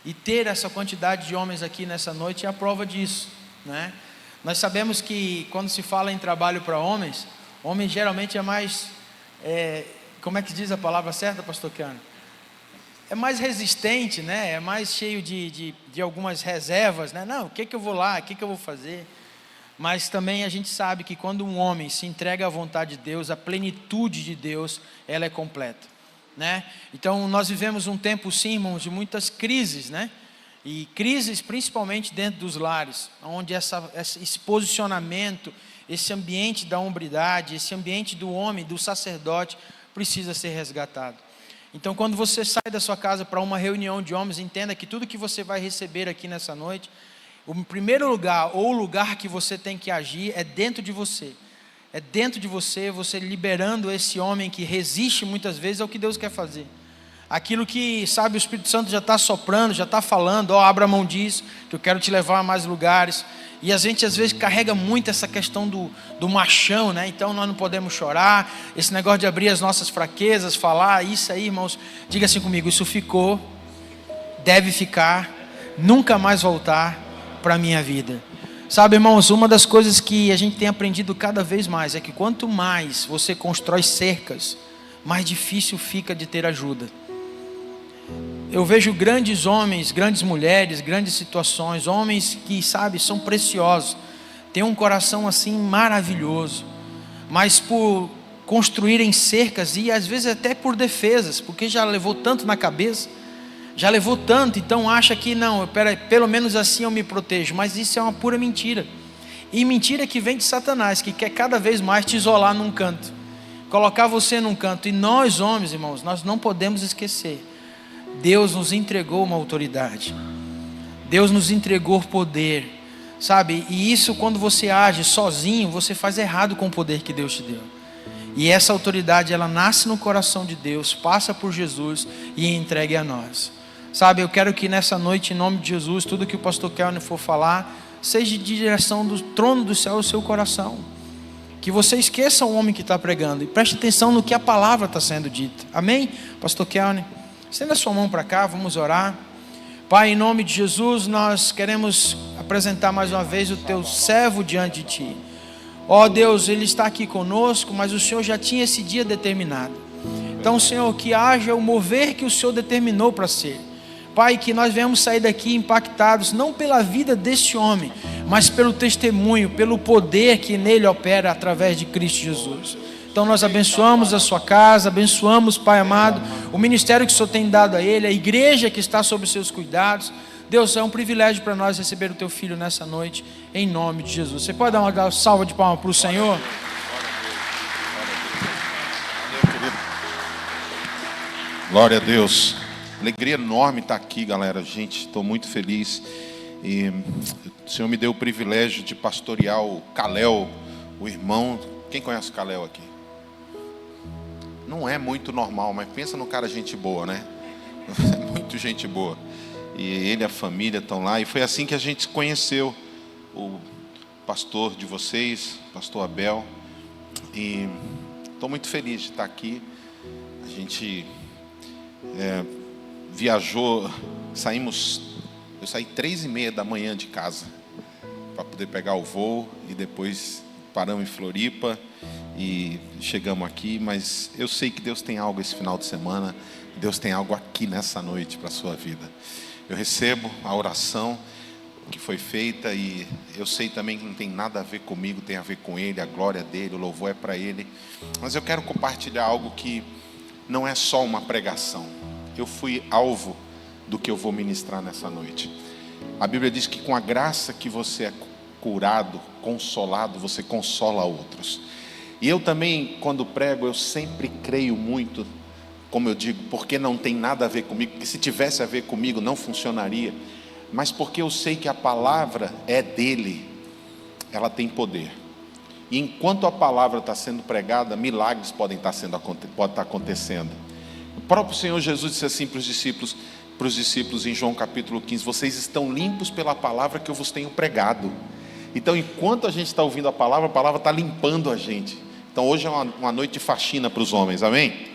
E ter essa quantidade de homens aqui nessa noite é a prova disso, né? Nós sabemos que quando se fala em trabalho para homens, homem geralmente é mais, como é que diz a palavra certa, pastor Keanu? É mais resistente, né? É mais cheio de algumas reservas, né? Não, o que eu vou lá, o que eu vou fazer? Mas também a gente sabe que quando um homem se entrega à vontade de Deus, a plenitude de Deus, ela é completa, né? Então nós vivemos um tempo, sim, irmãos, de muitas crises, né? E crises principalmente dentro dos lares, onde esse posicionamento, esse ambiente da hombridade, esse ambiente do homem, do sacerdote, precisa ser resgatado. Então quando você sai da sua casa para uma reunião de homens, entenda que tudo que você vai receber aqui nessa noite, o primeiro lugar, ou o lugar que você tem que agir, é dentro de você. É dentro de você, você liberando esse homem que resiste muitas vezes ao que Deus quer fazer. Aquilo que, sabe, o Espírito Santo já está soprando, já está falando, abra mão disso, que eu quero te levar a mais lugares. E a gente às vezes carrega muito essa questão do machão, né? Então nós não podemos chorar, esse negócio de abrir as nossas fraquezas, falar, isso aí, irmãos, diga assim comigo, isso ficou, deve ficar, nunca mais voltar para a minha vida. Sabe, irmãos, uma das coisas que a gente tem aprendido cada vez mais, é que quanto mais você constrói cercas, mais difícil fica de ter ajuda. Eu vejo grandes homens, grandes mulheres, grandes situações, homens que, sabe, são preciosos, têm um coração assim maravilhoso, mas por construírem cercas e às vezes até por defesas, porque já levou tanto na cabeça, já levou tanto, então acha que não, pelo menos assim eu me protejo, mas isso é uma pura mentira, e mentira que vem de Satanás, que quer cada vez mais te isolar num canto, colocar você num canto. E nós homens, irmãos, nós não podemos esquecer, Deus nos entregou uma autoridade, Deus nos entregou poder, sabe, e isso quando você age sozinho, você faz errado com o poder que Deus te deu. E essa autoridade, ela nasce no coração de Deus, passa por Jesus e é entregue a nós. Sabe, eu quero que nessa noite, em nome de Jesus, tudo que o pastor Kelvin for falar, seja de direção do trono do céu ao seu coração. Que você esqueça o homem que está pregando e preste atenção no que a palavra está sendo dita. Amém? Pastor Kelvin, estenda a sua mão para cá, vamos orar. Pai, em nome de Jesus, nós queremos apresentar mais uma vez o teu servo diante de ti. Ó Deus, ele está aqui conosco, mas o Senhor já tinha esse dia determinado. Então, Senhor, que haja o mover que o Senhor determinou para ser. Pai, que nós venhamos sair daqui impactados, não pela vida deste homem, mas pelo testemunho, pelo poder que nele opera através de Cristo Jesus. Então nós abençoamos a sua casa, abençoamos, Pai amado, o ministério que o Senhor tem dado a ele, a igreja que está sob os seus cuidados. Deus, é um privilégio para nós receber o teu filho nessa noite, em nome de Jesus. Você pode dar uma salva de palmas para o Senhor? Glória a Deus. Alegria enorme estar aqui, galera. Gente, estou muito feliz. E o Senhor me deu o privilégio de pastorear o Kalel, o irmão. Quem conhece o Kalel aqui? Não é muito normal, mas pensa no cara gente boa, né? É muito gente boa. E ele e a família estão lá. E foi assim que a gente conheceu o pastor de vocês, pastor Abel. E estou muito feliz de estar aqui. A gente viajou, eu saí 3h30 da manhã de casa para poder pegar o voo e depois paramos em Floripa e chegamos aqui. Mas eu sei que Deus tem algo esse final de semana, Deus tem algo aqui nessa noite para a sua vida. Eu recebo a oração que foi feita e eu sei também que não tem nada a ver comigo, tem a ver com Ele, a glória dEle, o louvor é para Ele. Mas eu quero compartilhar algo que não é só uma pregação. Eu fui alvo do que eu vou ministrar nessa noite. A Bíblia diz que com a graça que você é curado, consolado, você consola outros. E eu também, quando prego, eu sempre creio muito, como eu digo, porque não tem nada a ver comigo, porque se tivesse a ver comigo não funcionaria, mas porque eu sei que a palavra é dele, ela tem poder. E enquanto a palavra está sendo pregada, milagres podem estar acontecendo. O próprio Senhor Jesus disse assim para os discípulos em João capítulo 15: vocês estão limpos pela palavra que eu vos tenho pregado. Então, enquanto a gente está ouvindo a palavra está limpando a gente. Então, hoje é uma noite de faxina para os homens, amém?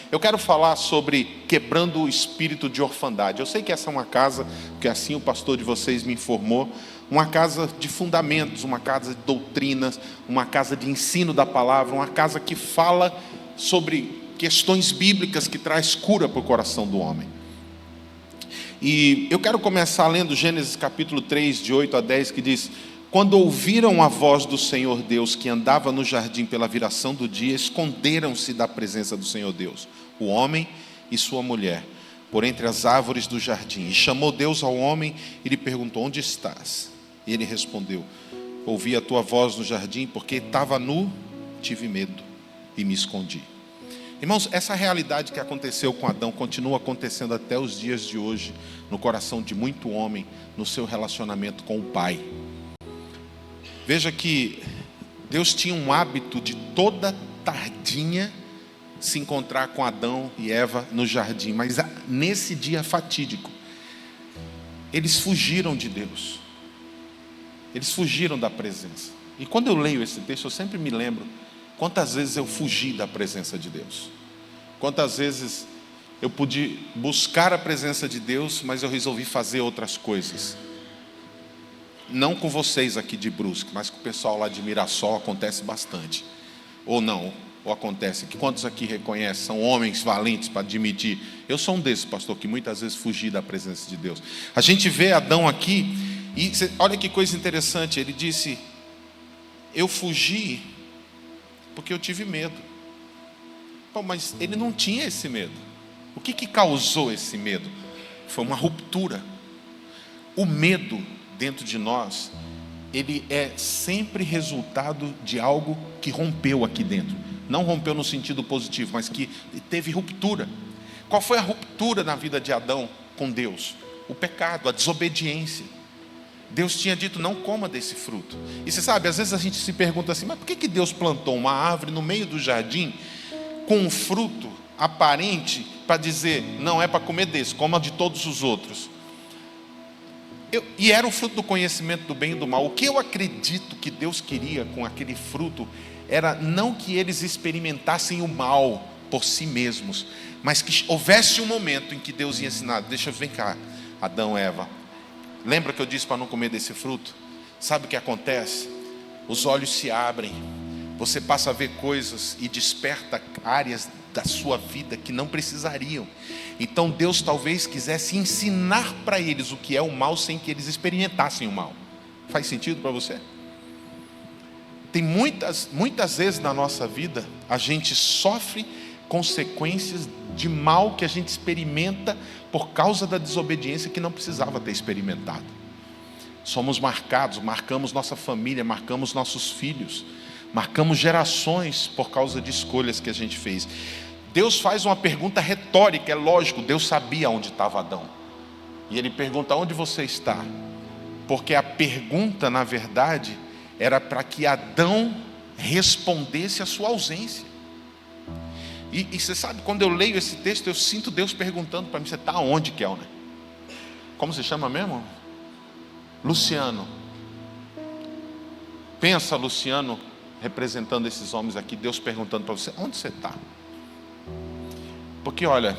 Eu quero falar sobre quebrando o espírito de orfandade. Eu sei que essa é uma casa, porque assim o pastor de vocês me informou, uma casa de fundamentos, uma casa de doutrinas, uma casa de ensino da palavra, uma casa que fala sobre questões bíblicas, que traz cura para o coração do homem. E eu quero começar lendo Gênesis capítulo 3, de 8 a 10, que diz: quando ouviram a voz do Senhor Deus, que andava no jardim pela viração do dia, esconderam-se da presença do Senhor Deus, o homem e sua mulher, por entre as árvores do jardim. E chamou Deus ao homem e lhe perguntou: onde estás? E ele respondeu: ouvi a tua voz no jardim, porque estava nu, tive medo e me escondi. Irmãos, essa realidade que aconteceu com Adão continua acontecendo até os dias de hoje, no coração de muito homem, no seu relacionamento com o Pai. Veja que Deus tinha um hábito de toda tardinha se encontrar com Adão e Eva no jardim, mas nesse dia fatídico, eles fugiram de Deus, eles fugiram da presença. E quando eu leio esse texto, eu sempre me lembro quantas vezes eu fugi da presença de Deus. Quantas vezes eu pude buscar a presença de Deus, mas eu resolvi fazer outras coisas. Não com vocês aqui de Brusque, mas com o pessoal lá de Mirassol acontece bastante. Ou não, ou acontece. Que quantos aqui reconhecem, são homens valentes para admitir: eu sou um desses, pastor, que muitas vezes fugi da presença de Deus. A gente vê Adão aqui, e olha que coisa interessante, ele disse: eu fugi porque eu tive medo. Bom, mas ele não tinha esse medo. O que causou esse medo? Foi uma ruptura. O medo dentro de nós, ele é sempre resultado de algo que rompeu aqui dentro. Não rompeu no sentido positivo, mas que teve ruptura. Qual foi a ruptura na vida de Adão com Deus? O pecado, a desobediência. Deus tinha dito: não coma desse fruto. E você sabe, às vezes a gente se pergunta assim: mas por que Deus plantou uma árvore no meio do jardim com um fruto aparente para dizer: não é para comer desse, coma de todos os outros? E era o fruto do conhecimento do bem e do mal. O que eu acredito que Deus queria com aquele fruto era não que eles experimentassem o mal por si mesmos, mas que houvesse um momento em que Deus ia ensinar: vem cá, Adão, Eva, lembra que eu disse para não comer desse fruto? Sabe o que acontece? Os olhos se abrem, você passa a ver coisas e desperta áreas da sua vida que não precisariam. Então Deus talvez quisesse ensinar para eles o que é o mal sem que eles experimentassem o mal. Faz sentido para você? Tem muitas vezes na nossa vida a gente sofre consequências de mal que a gente experimenta por causa da desobediência que não precisava ter experimentado. Somos marcados, marcamos nossa família, marcamos nossos filhos, marcamos gerações por causa de escolhas que a gente fez. Deus faz uma pergunta retórica, é lógico, Deus sabia onde estava Adão. E ele pergunta: onde você está? Porque a pergunta, na verdade, era para que Adão respondesse a sua ausência. E você sabe, quando eu leio esse texto, eu sinto Deus perguntando para mim: você está onde, Kelner? Como se chama mesmo? Luciano. Pensa, Luciano, representando esses homens aqui, Deus perguntando para você: onde você está? Porque olha,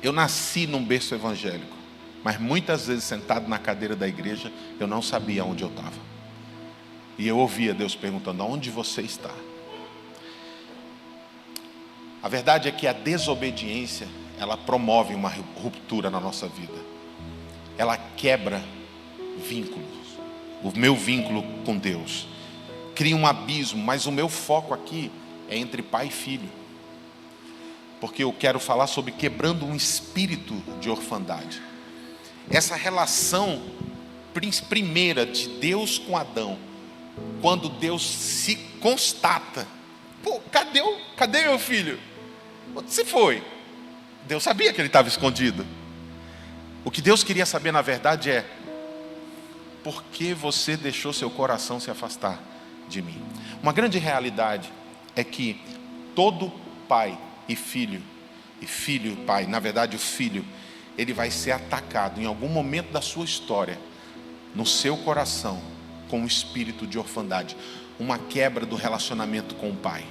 eu nasci num berço evangélico, mas muitas vezes sentado na cadeira da igreja, eu não sabia onde eu estava. E eu ouvia Deus perguntando: onde você está? A verdade é que a desobediência, ela promove uma ruptura na nossa vida. Ela quebra vínculos. O meu vínculo com Deus cria um abismo, mas o meu foco aqui é entre pai e filho. Porque eu quero falar sobre quebrando um espírito de orfandade. Essa relação primeira de Deus com Adão, quando Deus se constata: pô, cadê meu filho? Onde você foi? Deus sabia que ele estava escondido. O que Deus queria saber, na verdade, é: por que você deixou seu coração se afastar de mim? Uma grande realidade é que todo pai e filho e pai, na verdade o filho, ele vai ser atacado em algum momento da sua história, no seu coração, com um espírito de orfandade, uma quebra do relacionamento com o pai.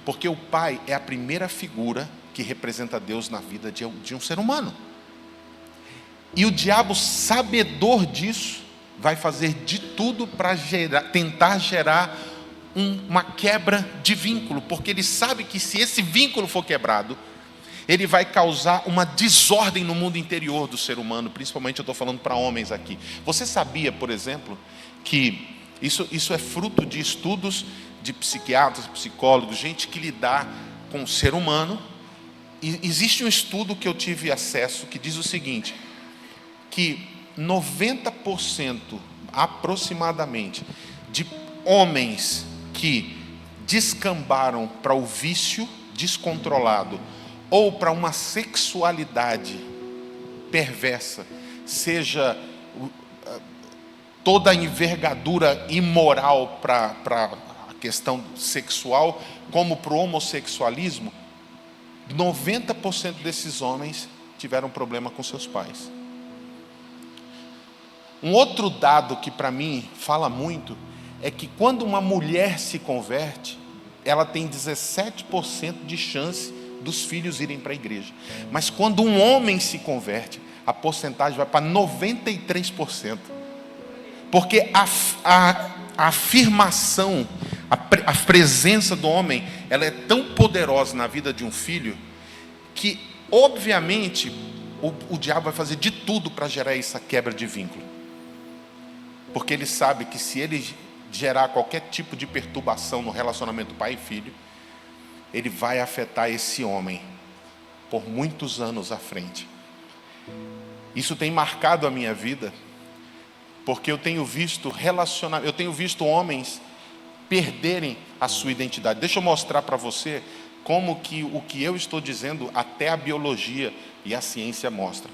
Porque o pai é a primeira figura que representa Deus na vida de um ser humano. E o diabo, sabedor disso, vai fazer de tudo para tentar gerar uma quebra de vínculo, porque ele sabe que se esse vínculo for quebrado, ele vai causar uma desordem no mundo interior do ser humano. Principalmente eu estou falando para homens aqui. Você sabia, por exemplo, que isso é fruto de estudos de psiquiatras, psicólogos, gente que lida com o ser humano. E existe um estudo que eu tive acesso que diz o seguinte, que 90% aproximadamente de homens que descambaram para o vício descontrolado ou para uma sexualidade perversa, seja toda a envergadura imoral para a questão sexual, como para o homossexualismo, 90% desses homens tiveram problema com seus pais. Um outro dado que para mim fala muito é que quando uma mulher se converte, ela tem 17% de chance dos filhos irem para a igreja. Mas quando um homem se converte, a porcentagem vai para 93%. Porque a afirmação, a presença do homem, ela é tão poderosa na vida de um filho, que obviamente o diabo vai fazer de tudo para gerar essa quebra de vínculo. Porque ele sabe que se ele gerar qualquer tipo de perturbação no relacionamento pai e filho, ele vai afetar esse homem por muitos anos à frente. Isso tem marcado a minha vida, porque eu tenho visto homens perderem a sua identidade. Deixa eu mostrar para você como que o que eu estou dizendo, até a biologia e a ciência mostram.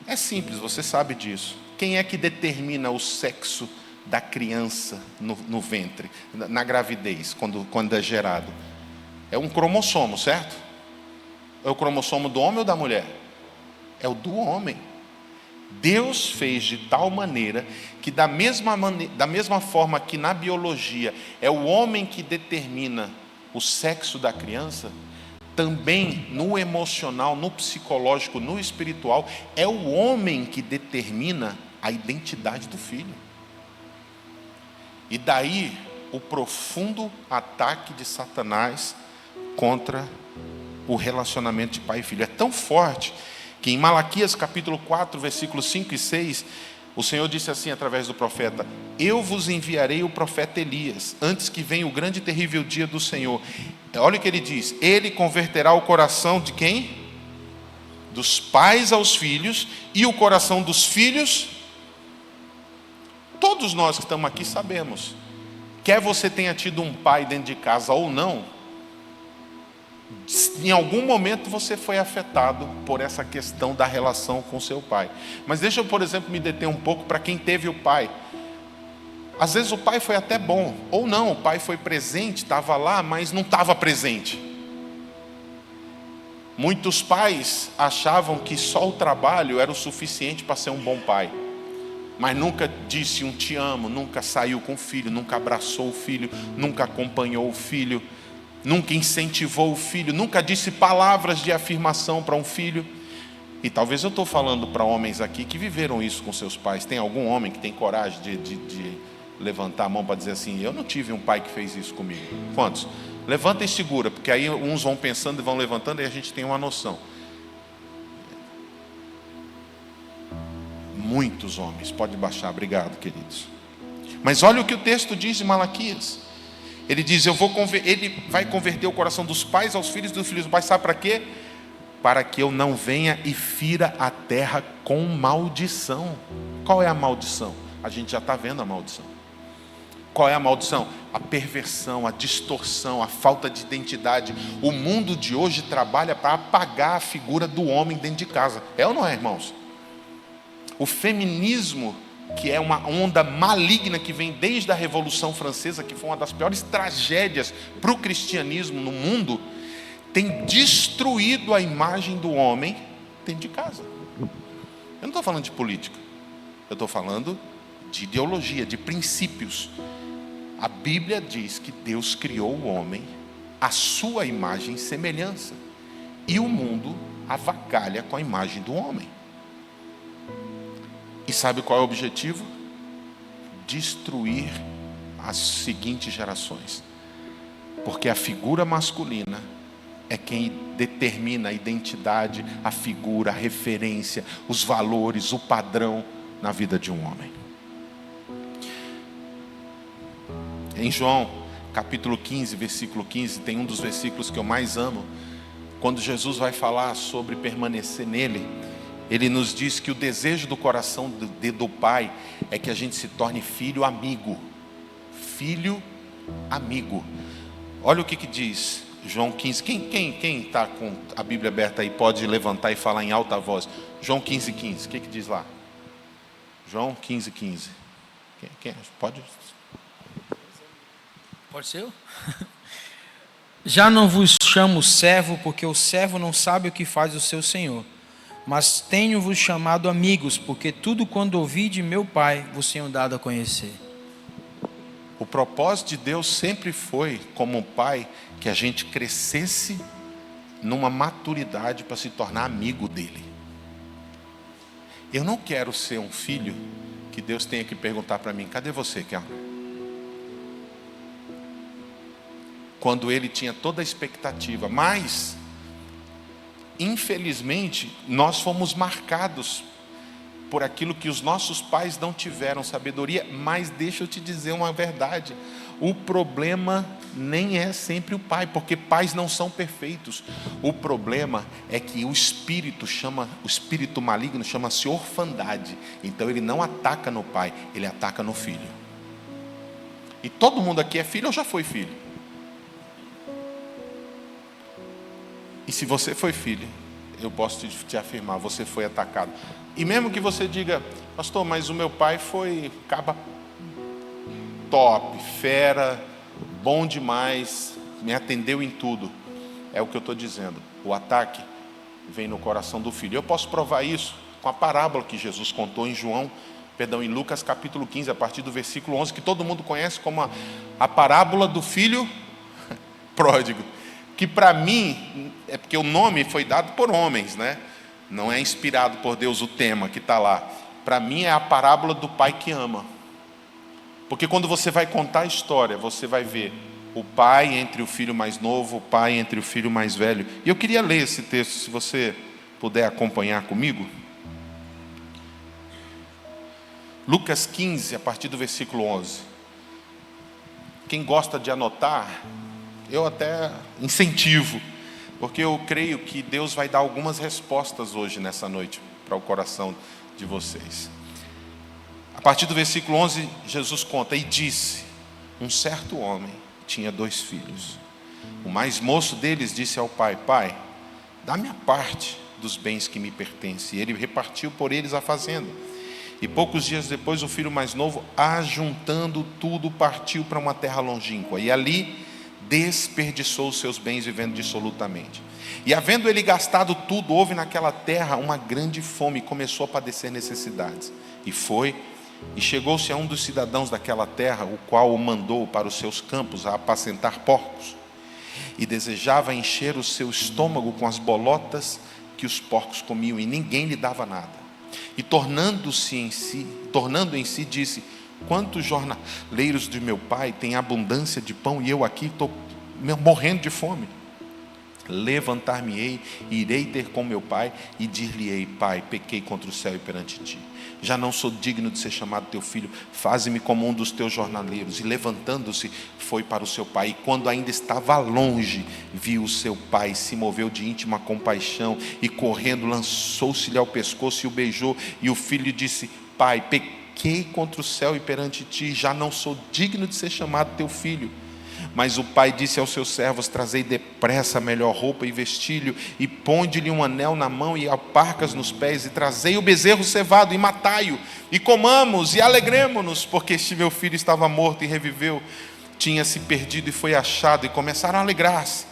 É simples, você sabe disso. Quem é que determina o sexo da criança no ventre, na gravidez, quando é gerado? É um cromossomo, certo? É o cromossomo do homem ou da mulher? É o do homem. Deus fez de tal maneira que da mesma forma que na biologia é o homem que determina o sexo da criança, também no emocional, no psicológico, no espiritual, é o homem que determina a identidade do filho. E daí o profundo ataque de Satanás contra o relacionamento de pai e filho. É tão forte que em Malaquias capítulo 4, versículos 5 e 6, o Senhor disse assim através do profeta: eu vos enviarei o profeta Elias, antes que venha o grande e terrível dia do Senhor. Olha o que ele diz: ele converterá o coração de quem? Dos pais aos filhos, e o coração dos filhos. Todos nós que estamos aqui sabemos, quer você tenha tido um pai dentro de casa ou não, em algum momento você foi afetado por essa questão da relação com seu pai. Mas deixa eu, por exemplo, me deter um pouco para quem teve o pai. Às vezes o pai foi até bom, ou não, o pai foi presente, estava lá, mas não estava presente. Muitos pais achavam que só o trabalho era o suficiente para ser um bom pai, mas nunca disse um te amo, nunca saiu com o filho, nunca abraçou o filho, nunca acompanhou o filho, nunca incentivou o filho, nunca disse palavras de afirmação para um filho. E talvez eu estou falando para homens aqui que viveram isso com seus pais. Tem algum homem que tem coragem de levantar a mão para dizer assim: eu não tive um pai que fez isso comigo? Quantos? Levanta e segura, porque aí uns vão pensando e vão levantando e a gente tem uma noção. Muitos homens, pode baixar, obrigado, queridos. Mas olha o que o texto diz em Malaquias. Ele diz: ele vai converter o coração dos pais aos filhos, dos filhos dos pais. Sabe para quê? Para que eu não venha e fira a terra com maldição. Qual é a maldição? A gente já está vendo a maldição. Qual é a maldição? A perversão, a distorção, a falta de identidade. O mundo de hoje trabalha para apagar a figura do homem dentro de casa. É ou não é, irmãos? O feminismo, que é uma onda maligna que vem desde a Revolução Francesa, que foi uma das piores tragédias para o cristianismo no mundo, tem destruído a imagem do homem dentro de casa. Eu não estou falando de política, eu estou falando de ideologia, de princípios. A Bíblia diz que Deus criou o homem a sua imagem e semelhança, e o mundo avacalha com a imagem do homem. E sabe qual é o objetivo? Destruir as seguintes gerações, porque a figura masculina é quem determina a identidade, a figura, a referência, os valores, o padrão na vida de um homem. Em João, capítulo 15, versículo 15, tem um dos versículos que eu mais amo. Quando Jesus vai falar sobre permanecer nele, ele nos diz que o desejo do coração do Pai é que a gente se torne filho amigo. Filho amigo. Olha o que diz João 15. Quem está com a Bíblia aberta aí pode levantar e falar em alta voz. João 15, 15. O que diz lá? João 15, 15. Quem pode? Pode ser eu? Já não vos chamo servo, porque o servo não sabe o que faz o seu senhor. Mas tenho-vos chamado amigos, porque tudo quando ouvi de meu Pai vos tenho dado a conhecer. O propósito de Deus sempre foi, como pai, que a gente crescesse numa maturidade para se tornar amigo dele. Eu não quero ser um filho que Deus tenha que perguntar para mim: cadê você, Kelma? Quando ele tinha toda a expectativa. Mas, infelizmente, nós fomos marcados por aquilo que os nossos pais não tiveram sabedoria. Mas deixa eu te dizer uma verdade: o problema nem é sempre o pai, porque pais não são perfeitos. O problema é que o espírito maligno chama-se orfandade. Então ele não ataca no pai, ele ataca no filho. E todo mundo aqui é filho ou já foi filho? E se você foi filho, eu posso te afirmar, você foi atacado. E mesmo que você diga: pastor, mas o meu pai foi caba top, fera, bom demais, me atendeu em tudo. É o que eu estou dizendo. O ataque vem no coração do filho. Eu posso provar isso com a parábola que Jesus contou em Lucas capítulo 15, a partir do versículo 11, que todo mundo conhece como a parábola do filho pródigo. Que para mim, é porque o nome foi dado por homens, né? Não é inspirado por Deus o tema que está lá. Para mim é a parábola do pai que ama. Porque quando você vai contar a história, você vai ver o pai entre o filho mais novo, o pai entre o filho mais velho. E eu queria ler esse texto, se você puder acompanhar comigo. Lucas 15, a partir do versículo 11. Quem gosta de anotar, eu até incentivo, porque eu creio que Deus vai dar algumas respostas hoje, nessa noite, para o coração de vocês. A partir do versículo 11, Jesus conta: e disse: um certo homem tinha 2 filhos. O mais moço deles disse ao pai: pai, dá-me a parte dos bens que me pertencem. E ele repartiu por eles a fazenda. E poucos dias depois, o filho mais novo, ajuntando tudo, partiu para uma terra longínqua. E ali desperdiçou os seus bens, vivendo dissolutamente. E havendo ele gastado tudo, houve naquela terra uma grande fome, e começou a padecer necessidades. E chegou-se a um dos cidadãos daquela terra, o qual o mandou para os seus campos a apacentar porcos. E desejava encher o seu estômago com as bolotas que os porcos comiam, e ninguém lhe dava nada. E tornando em si, disse: quantos jornaleiros de meu pai têm abundância de pão, e eu aqui estou morrendo de fome? Levantar-me-ei, irei ter com meu pai, e dir-lhe-ei: pai, pequei contra o céu e perante ti. Já não sou digno de ser chamado teu filho, faze-me como um dos teus jornaleiros. E levantando-se, foi para o seu pai. E quando ainda estava longe, viu o seu pai, se moveu de íntima compaixão, e correndo lançou-se-lhe ao pescoço e o beijou. E o filho disse: pai, pequei contra o céu e perante ti, já não sou digno de ser chamado teu filho. Mas o pai disse aos seus servos: trazei depressa a melhor roupa e vestilho, e ponde-lhe um anel na mão e alparcas nos pés, e trazei o bezerro cevado e matai-o, e comamos e alegremo-nos, porque este meu filho estava morto e reviveu, tinha se perdido e foi achado. E começaram a alegrar-se.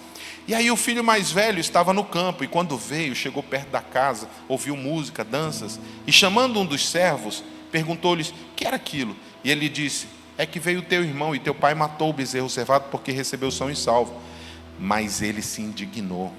E aí o filho mais velho estava no campo, e quando veio, chegou perto da casa, ouviu música, danças, e chamando um dos servos, perguntou-lhes: que era aquilo? E ele disse: é que veio teu irmão, e teu pai matou o bezerro cevado, porque recebeu são e salvo. Mas ele se indignou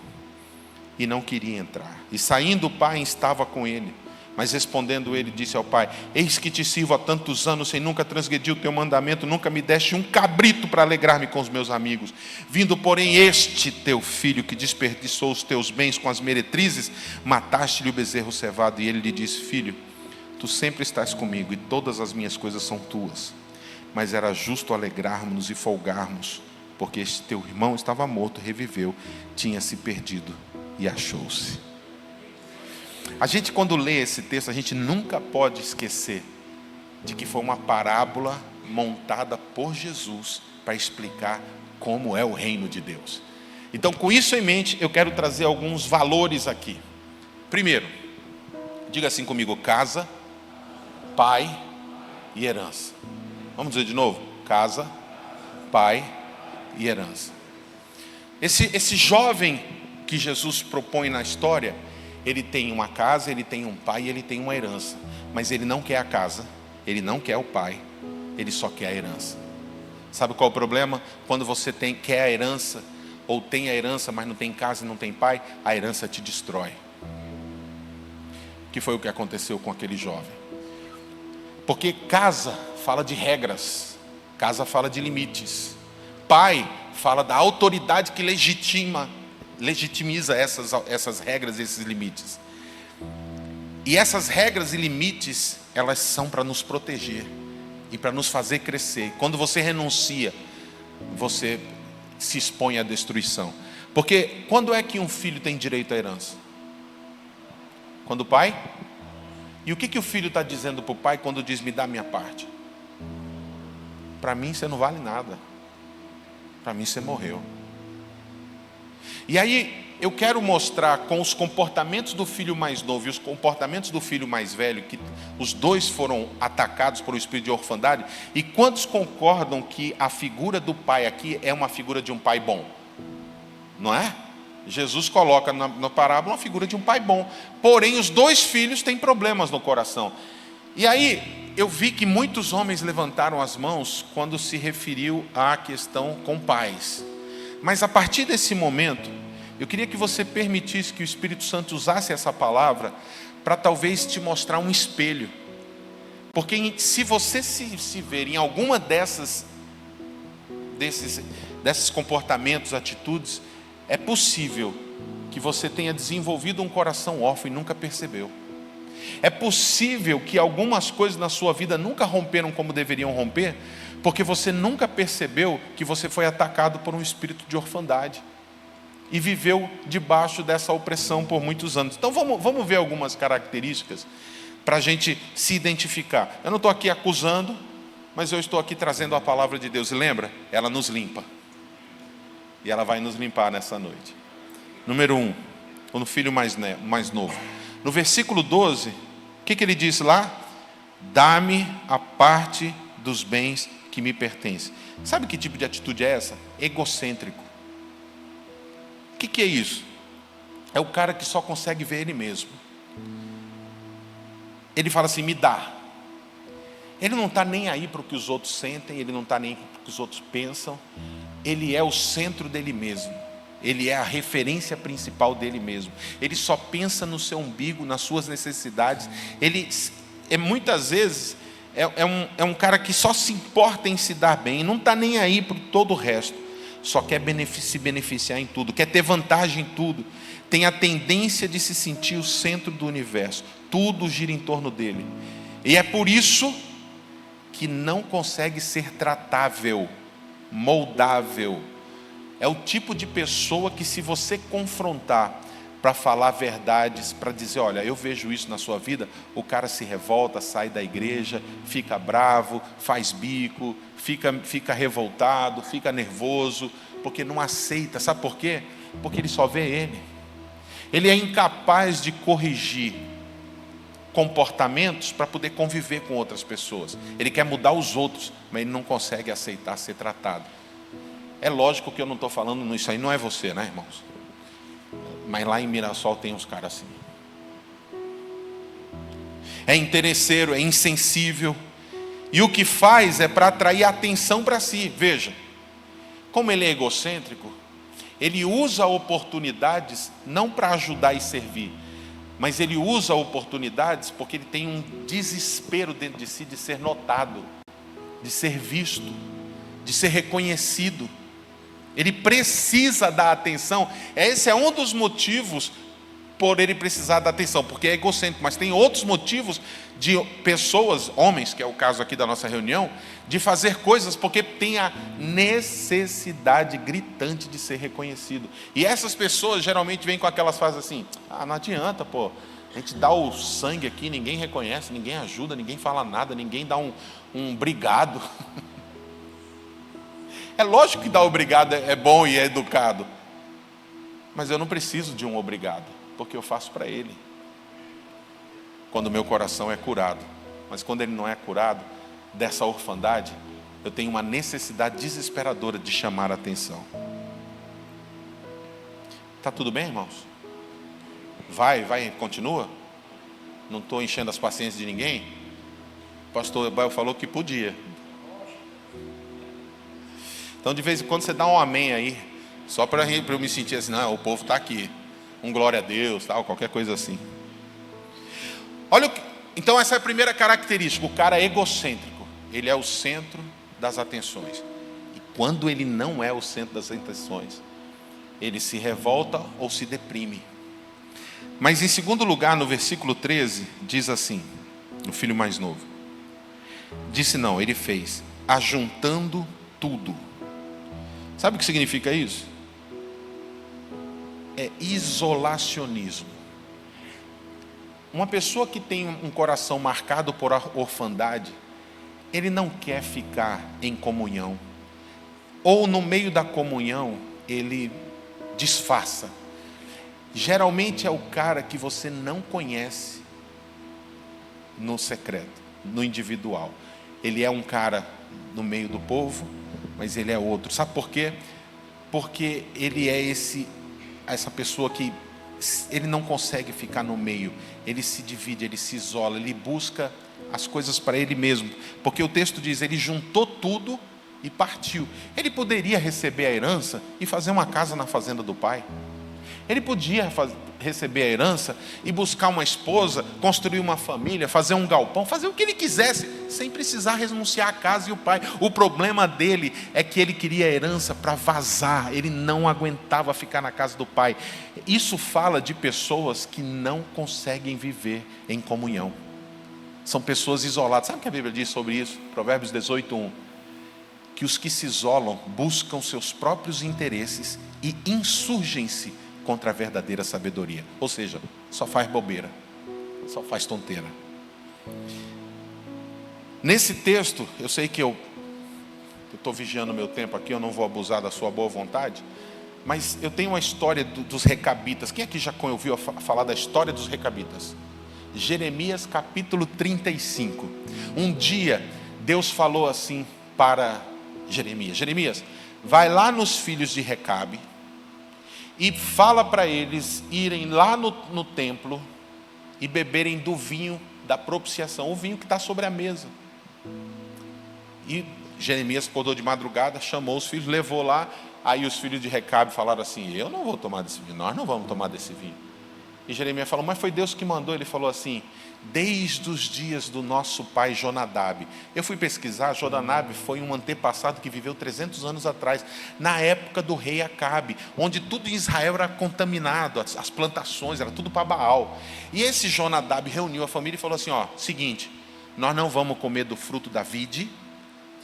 e não queria entrar. E saindo o pai estava com ele. Mas respondendo ele, disse ao pai: eis que te sirvo há tantos anos, sem nunca transgredir o teu mandamento, nunca me deste um cabrito para alegrar-me com os meus amigos. Vindo, porém, este teu filho, que desperdiçou os teus bens com as meretrizes, mataste-lhe o bezerro cevado. E ele lhe disse: filho, tu sempre estás comigo, e todas as minhas coisas são tuas. Mas era justo alegrarmos-nos e folgarmos, porque este teu irmão estava morto, reviveu, tinha se perdido e achou-se. A gente, quando lê esse texto, a gente nunca pode esquecer de que foi uma parábola montada por Jesus para explicar como é o reino de Deus. Então, com isso em mente, eu quero trazer alguns valores aqui. Primeiro, diga assim comigo: casa, pai e herança. Vamos dizer de novo: casa, pai e herança. Esse jovem que Jesus propõe na história, ele tem uma casa, ele tem um pai e ele tem uma herança. Mas ele não quer a casa, ele não quer o pai, ele só quer a herança. Sabe qual é o problema? Quando você quer a herança, ou tem a herança, mas não tem casa e não tem pai, a herança te destrói. Que foi o que aconteceu com aquele jovem. Porque casa fala de regras, casa fala de limites. Pai fala da autoridade que legitimiza essas regras, esses limites. E essas regras e limites, elas são para nos proteger e para nos fazer crescer. Quando você renuncia, você se expõe à destruição. Porque quando é que um filho tem direito à herança? Quando o pai? E o que o filho está dizendo para o pai quando diz: me dá a minha parte? Para mim você não vale nada. Para mim você morreu. E aí eu quero mostrar com os comportamentos do filho mais novo e os comportamentos do filho mais velho, que os dois foram atacados por um espírito de orfandade. E quantos concordam que a figura do pai aqui é uma figura de um pai bom? Não é? Jesus coloca na parábola uma figura de um pai bom. Porém, os dois filhos têm problemas no coração. E aí eu vi que muitos homens levantaram as mãos quando se referiu à questão com pais. Mas a partir desse momento, eu queria que você permitisse que o Espírito Santo usasse essa palavra para talvez te mostrar um espelho. Porque se você se ver em alguma desses comportamentos, atitudes, é possível que você tenha desenvolvido um coração órfão e nunca percebeu. É possível que algumas coisas na sua vida nunca romperam como deveriam romper, porque você nunca percebeu que você foi atacado por um espírito de orfandade e viveu debaixo dessa opressão por muitos anos. Então vamos ver algumas características para a gente se identificar. Eu não estou aqui acusando, mas eu estou aqui trazendo a palavra de Deus. E lembra? Ela nos limpa. E ela vai nos limpar nessa noite. Número 1, no filho mais novo. No versículo 12, o que ele disse lá? Dá-me a parte dos bens que me pertencem. Sabe que tipo de atitude é essa? Egocêntrico. O que é isso? É o cara que só consegue ver ele mesmo. Ele fala assim: me dá. Ele não está nem aí para o que os outros sentem, ele não está nem para o que os outros pensam. Ele é o centro dele mesmo. Ele é a referência principal dele mesmo. Ele só pensa no seu umbigo, nas suas necessidades. Ele muitas vezes é um cara que só se importa em se dar bem, não está nem aí para todo o resto. Só quer se beneficiar em tudo, quer ter vantagem em tudo. Tem a tendência de se sentir o centro do universo. Tudo gira em torno dele. E é por isso que não consegue ser tratável, moldável. É o tipo de pessoa que, se você confrontar para falar verdades, para dizer: olha, eu vejo isso na sua vida, o cara se revolta, sai da igreja, fica bravo, faz bico, fica revoltado, fica nervoso, porque não aceita. Sabe por quê? Porque ele só vê ele. Ele é incapaz de corrigir comportamentos para poder conviver com outras pessoas. Ele quer mudar os outros, mas ele não consegue aceitar ser tratado. É lógico que eu não estou falando isso aí, não é você, né, irmãos? Mas lá em Mirassol tem uns caras assim. É interesseiro, é insensível. E o que faz é para atrair atenção para si. Veja, como ele é egocêntrico, Ele usa oportunidades não para ajudar e servir, mas ele usa oportunidades porque ele tem um desespero dentro de si de ser notado, de ser visto, de ser reconhecido. Ele precisa da atenção. Esse é um dos motivos por ele precisar da atenção, porque é egocêntrico, mas tem outros motivos de pessoas, homens, que é o caso aqui da nossa reunião, de fazer coisas porque tem a necessidade gritante de ser reconhecido. E essas pessoas geralmente vêm com aquelas frases assim: não adianta, pô, a gente dá o sangue aqui, ninguém reconhece, ninguém ajuda, ninguém fala nada, ninguém dá um obrigado. É lógico que dar obrigado é bom e é educado, mas eu não preciso de um obrigado, porque eu faço para Ele, quando o meu coração é curado. Mas quando ele não é curado, dessa orfandade, eu tenho uma necessidade desesperadora de chamar a atenção. Está tudo bem, irmãos? Vai, continua? Não estou enchendo as paciências de ninguém? O pastor Ebel falou que podia. Então de vez em quando você dá um amém aí, só para eu me sentir assim: não, o povo está aqui, um glória a Deus, tal, qualquer coisa assim. Olha, então essa é a primeira característica: o cara é egocêntrico, ele é o centro das atenções. E quando ele não é o centro das atenções, ele se revolta ou se deprime. Mas em segundo lugar, no versículo 13, diz assim, o filho mais novo: disse não, ele fez, ajuntando tudo. Sabe o que significa isso? É isolacionismo. Uma pessoa que tem um coração marcado por orfandade, ele não quer ficar em comunhão. Ou no meio da comunhão, ele disfarça. Geralmente é o cara que você não conhece no secreto, no individual. Ele é um cara no meio do povo, mas ele é outro. Sabe por quê? Porque ele é essa pessoa que ele não consegue ficar no meio. Ele se divide, ele se isola, ele busca as coisas para ele mesmo. Porque o texto diz, ele juntou tudo e partiu. Ele poderia receber a herança e fazer uma casa na fazenda do pai. Ele podia receber a herança e buscar uma esposa, construir uma família, fazer um galpão, fazer o que ele quisesse, sem precisar renunciar à casa e o pai. O problema dele é que ele queria a herança para vazar, ele não aguentava ficar na casa do pai. Isso fala de pessoas que não conseguem viver em comunhão. São pessoas isoladas. Sabe o que a Bíblia diz sobre isso? Provérbios 18:1. Que os que se isolam buscam seus próprios interesses e insurgem-se contra a verdadeira sabedoria. Ou seja, só faz bobeira, só faz tonteira. Nesse texto, eu sei que eu estou vigiando o meu tempo aqui, eu não vou abusar da sua boa vontade, mas eu tenho uma história dos recabitas. Quem aqui já ouviu falar da história dos recabitas? Jeremias capítulo 35. Um dia, Deus falou assim para Jeremias: Jeremias, vai lá nos filhos de Recabe e fala para eles irem lá no templo e beberem do vinho da propiciação, o vinho que está sobre a mesa. E Jeremias acordou de madrugada, chamou os filhos, levou lá. Aí os filhos de Recabe falaram assim: eu não vou tomar desse vinho, nós não vamos tomar desse vinho. E Jeremias falou: mas foi Deus que mandou. Ele falou assim: desde os dias do nosso pai Jonadab. Eu fui pesquisar, Jonadab foi um antepassado que viveu 300 anos atrás, na época do rei Acabe, onde tudo em Israel era contaminado, as plantações, era tudo para Baal. E esse Jonadab reuniu a família e falou assim: seguinte, nós não vamos comer do fruto da vide,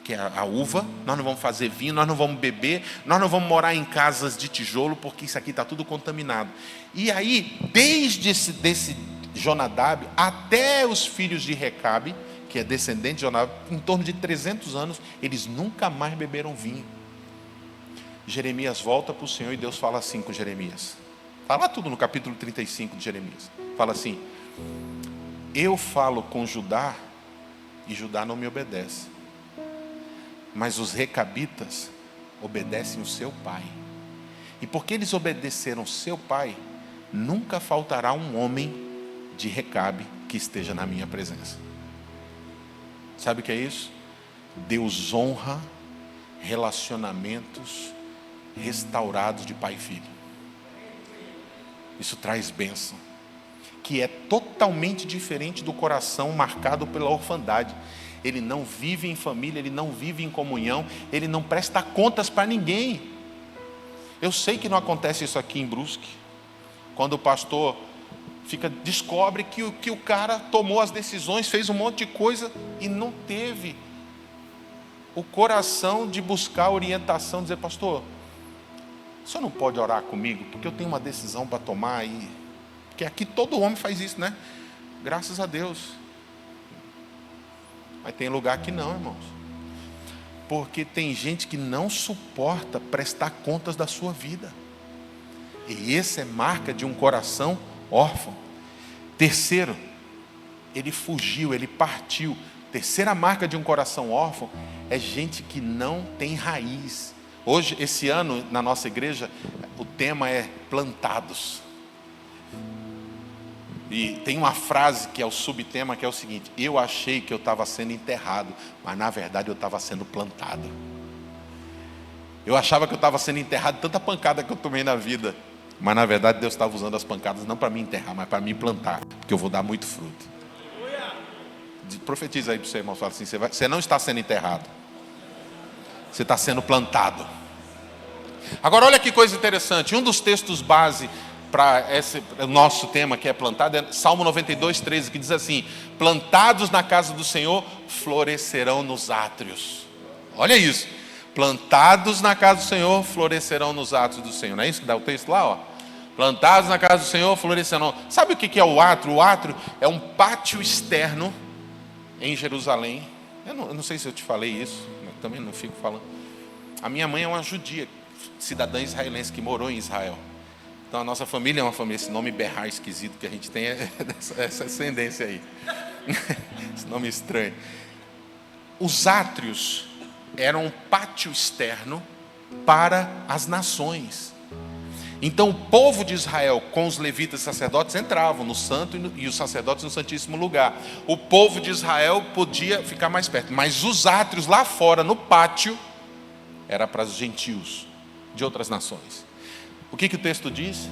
que é a uva, nós não vamos fazer vinho, nós não vamos beber, nós não vamos morar em casas de tijolo, porque isso aqui está tudo contaminado. E aí, desde desse Jonadab até os filhos de Recabe, que é descendente de Jonadab, em torno de 300 anos, eles nunca mais beberam vinho. Jeremias volta para o Senhor e Deus fala assim com Jeremias. Fala tudo no capítulo 35 de Jeremias. Fala assim: eu falo com Judá e Judá não me obedece, mas os recabitas obedecem o seu pai. E porque eles obedeceram seu pai, nunca faltará um homem de Recabe que esteja na minha presença. Sabe o que é isso? Deus honra relacionamentos restaurados de pai e filho. Isso traz bênção, que é totalmente diferente do coração marcado pela orfandade. Ele não vive em família, ele não vive em comunhão, ele não presta contas para ninguém. Eu sei que não acontece isso aqui em Brusque, quando o pastor descobre que o cara tomou as decisões, fez um monte de coisa e não teve o coração de buscar orientação, dizer: pastor, o senhor não pode orar comigo, porque eu tenho uma decisão para tomar, porque aqui todo homem faz isso, né? Graças a Deus. Mas tem lugar que não, irmãos, porque tem gente que não suporta prestar contas da sua vida, e essa é marca de um coração órfão. Terceiro, ele fugiu, ele partiu. Terceira marca de um coração órfão é gente que não tem raiz. Hoje, esse ano, na nossa igreja, o tema é plantados. E tem uma frase que é o subtema, que é o seguinte: eu achei que eu estava sendo enterrado, mas na verdade eu estava sendo plantado. Eu achava que eu estava sendo enterrado, tanta pancada que eu tomei na vida, mas na verdade Deus estava usando as pancadas não para me enterrar, mas para me plantar, porque eu vou dar muito fruto. Profetiza aí para você, irmão, fala assim: você não está sendo enterrado, você está sendo plantado. Agora olha que coisa interessante, um dos textos base para o nosso tema, que é plantado, é Salmo 92, 13, que diz assim: plantados na casa do Senhor, florescerão nos átrios. Olha isso, plantados na casa do Senhor, florescerão nos átrios do Senhor. Não é isso que dá o texto lá, ó? Plantados na casa do Senhor, florescerão. Sabe o que é o átrio? O átrio é um pátio externo em Jerusalém. Eu não sei se eu te falei isso, mas também não fico falando. A minha mãe é uma judia, cidadã israelense que morou em Israel. Então a nossa família é uma família, esse nome berrar esquisito que a gente tem é essa ascendência aí. Esse nome estranho. Os átrios eram um pátio externo para as nações. Então o povo de Israel, com os levitas e sacerdotes, entravam no santo e os sacerdotes no santíssimo lugar. O povo de Israel podia ficar mais perto, mas os átrios lá fora, no pátio, era para os gentios de outras nações. O que o texto diz?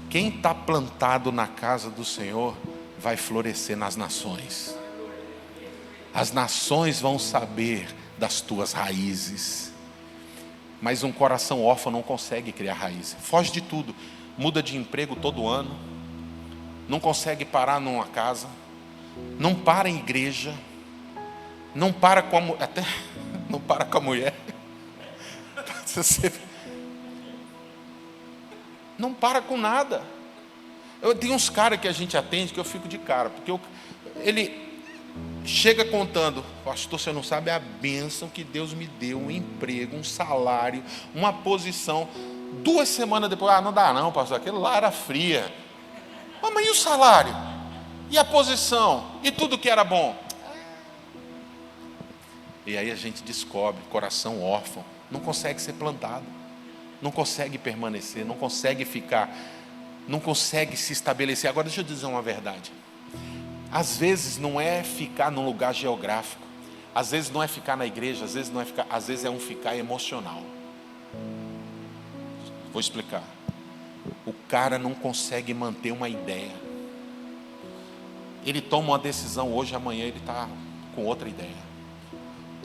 Quem está plantado na casa do Senhor vai florescer nas nações. As nações vão saber das tuas raízes. Mas um coração órfão não consegue criar raiz. Foge de tudo. Muda de emprego todo ano. Não consegue parar numa casa. Não para em igreja. Não para com até não para com a mulher. Não para com nada. Tem uns caras que a gente atende que eu fico de cara, porque ele chega contando: pastor, você não sabe a bênção que Deus me deu, um emprego, um salário, uma posição. 2 semanas depois: não dá não, pastor, aquilo lá era fria. Mas e o salário? E a posição? E tudo que era bom? E aí a gente descobre, coração órfão, não consegue ser plantado, não consegue permanecer, não consegue ficar, não consegue se estabelecer. Agora deixa eu dizer uma verdade. Às vezes não é ficar num lugar geográfico, às vezes não é ficar na igreja, às vezes não é ficar, às vezes é um ficar emocional. Vou explicar. O cara não consegue manter uma ideia. Ele toma uma decisão hoje, amanhã ele está com outra ideia.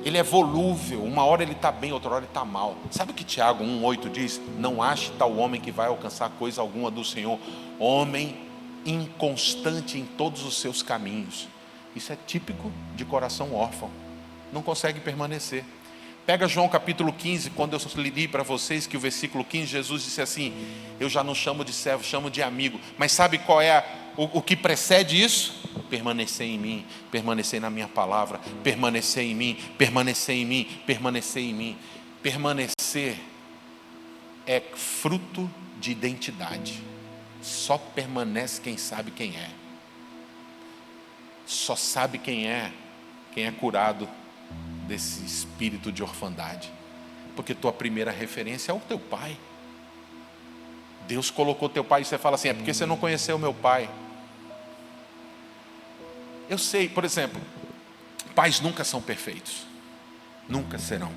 Ele é volúvel, uma hora ele está bem, outra hora ele está mal. Sabe o que Tiago 1,8 diz? Não ache tal homem que vai alcançar coisa alguma do Senhor. Homem inconstante em todos os seus caminhos. Isso é típico de coração órfão. Não consegue permanecer. Pega João capítulo 15, quando eu li para vocês que o versículo 15, Jesus disse assim: eu já não chamo de servo, chamo de amigo. Mas sabe qual é o que precede isso? Permanecer em mim, permanecer na minha palavra, permanecer em mim, permanecer em mim, permanecer em mim. Permanecer é fruto de identidade. Só permanece quem sabe quem é. Só sabe quem é curado desse espírito de orfandade. Porque tua primeira referência é o teu pai. Deus colocou teu pai e você fala assim: é porque você não conheceu meu pai. Eu sei, por exemplo, pais nunca são perfeitos. Nunca serão.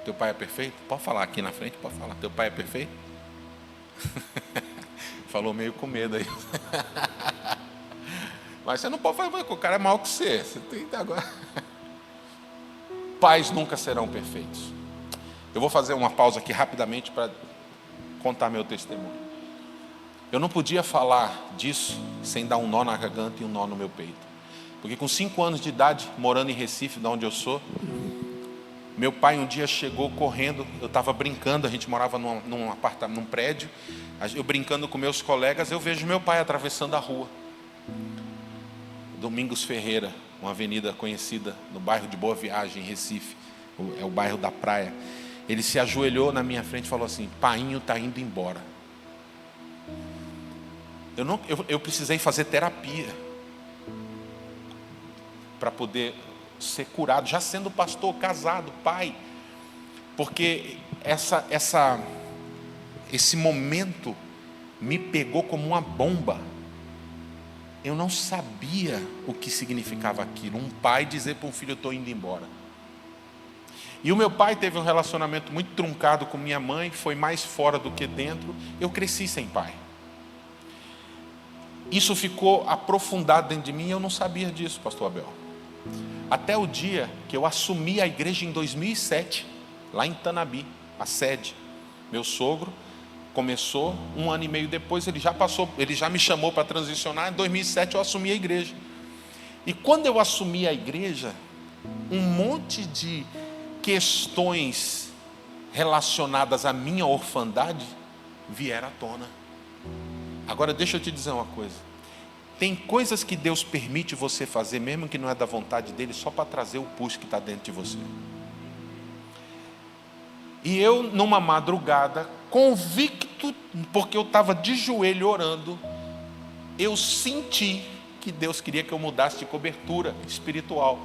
Teu pai é perfeito? Pode falar aqui na frente, pode falar. Teu pai é perfeito? Falou meio com medo aí. Mas você não pode falar que o cara é maior que você. Você tem que agora. Pais nunca serão perfeitos. Eu vou fazer uma pausa aqui rapidamente para contar meu testemunho. Eu não podia falar disso sem dar um nó na garganta e um nó no meu peito. Porque com 5 anos de idade, morando em Recife, de onde eu sou, meu pai um dia chegou correndo. Eu estava brincando, a gente morava num apartamento, num prédio. Eu brincando com meus colegas, eu vejo meu pai atravessando a rua. Domingos Ferreira, uma avenida conhecida no bairro de Boa Viagem, em Recife. É o bairro da praia. Ele se ajoelhou na minha frente e falou assim: Painho está indo embora. Eu precisei fazer terapia para poder ser curado, já sendo pastor, casado, pai. Porque esse momento me pegou como uma bomba. Eu não sabia o que significava aquilo. Um pai dizer para um filho: eu estou indo embora. E o meu pai teve um relacionamento muito truncado com minha mãe, foi mais fora do que dentro. Eu cresci sem pai. Isso ficou aprofundado dentro de mim e eu não sabia disso, pastor Abel. Até o dia que eu assumi a igreja em 2007, lá em Tanabi, a sede. Meu sogro começou, 1 ano e meio depois, ele já me chamou para transicionar. Em 2007 eu assumi a igreja. E quando eu assumi a igreja, um monte de questões relacionadas à minha orfandade vieram à tona. Agora deixa eu te dizer uma coisa. Tem coisas que Deus permite você fazer, mesmo que não é da vontade dele, só para trazer o push que está dentro de você. E eu, numa madrugada, convicto, porque eu estava de joelho orando, eu senti que Deus queria que eu mudasse de cobertura espiritual.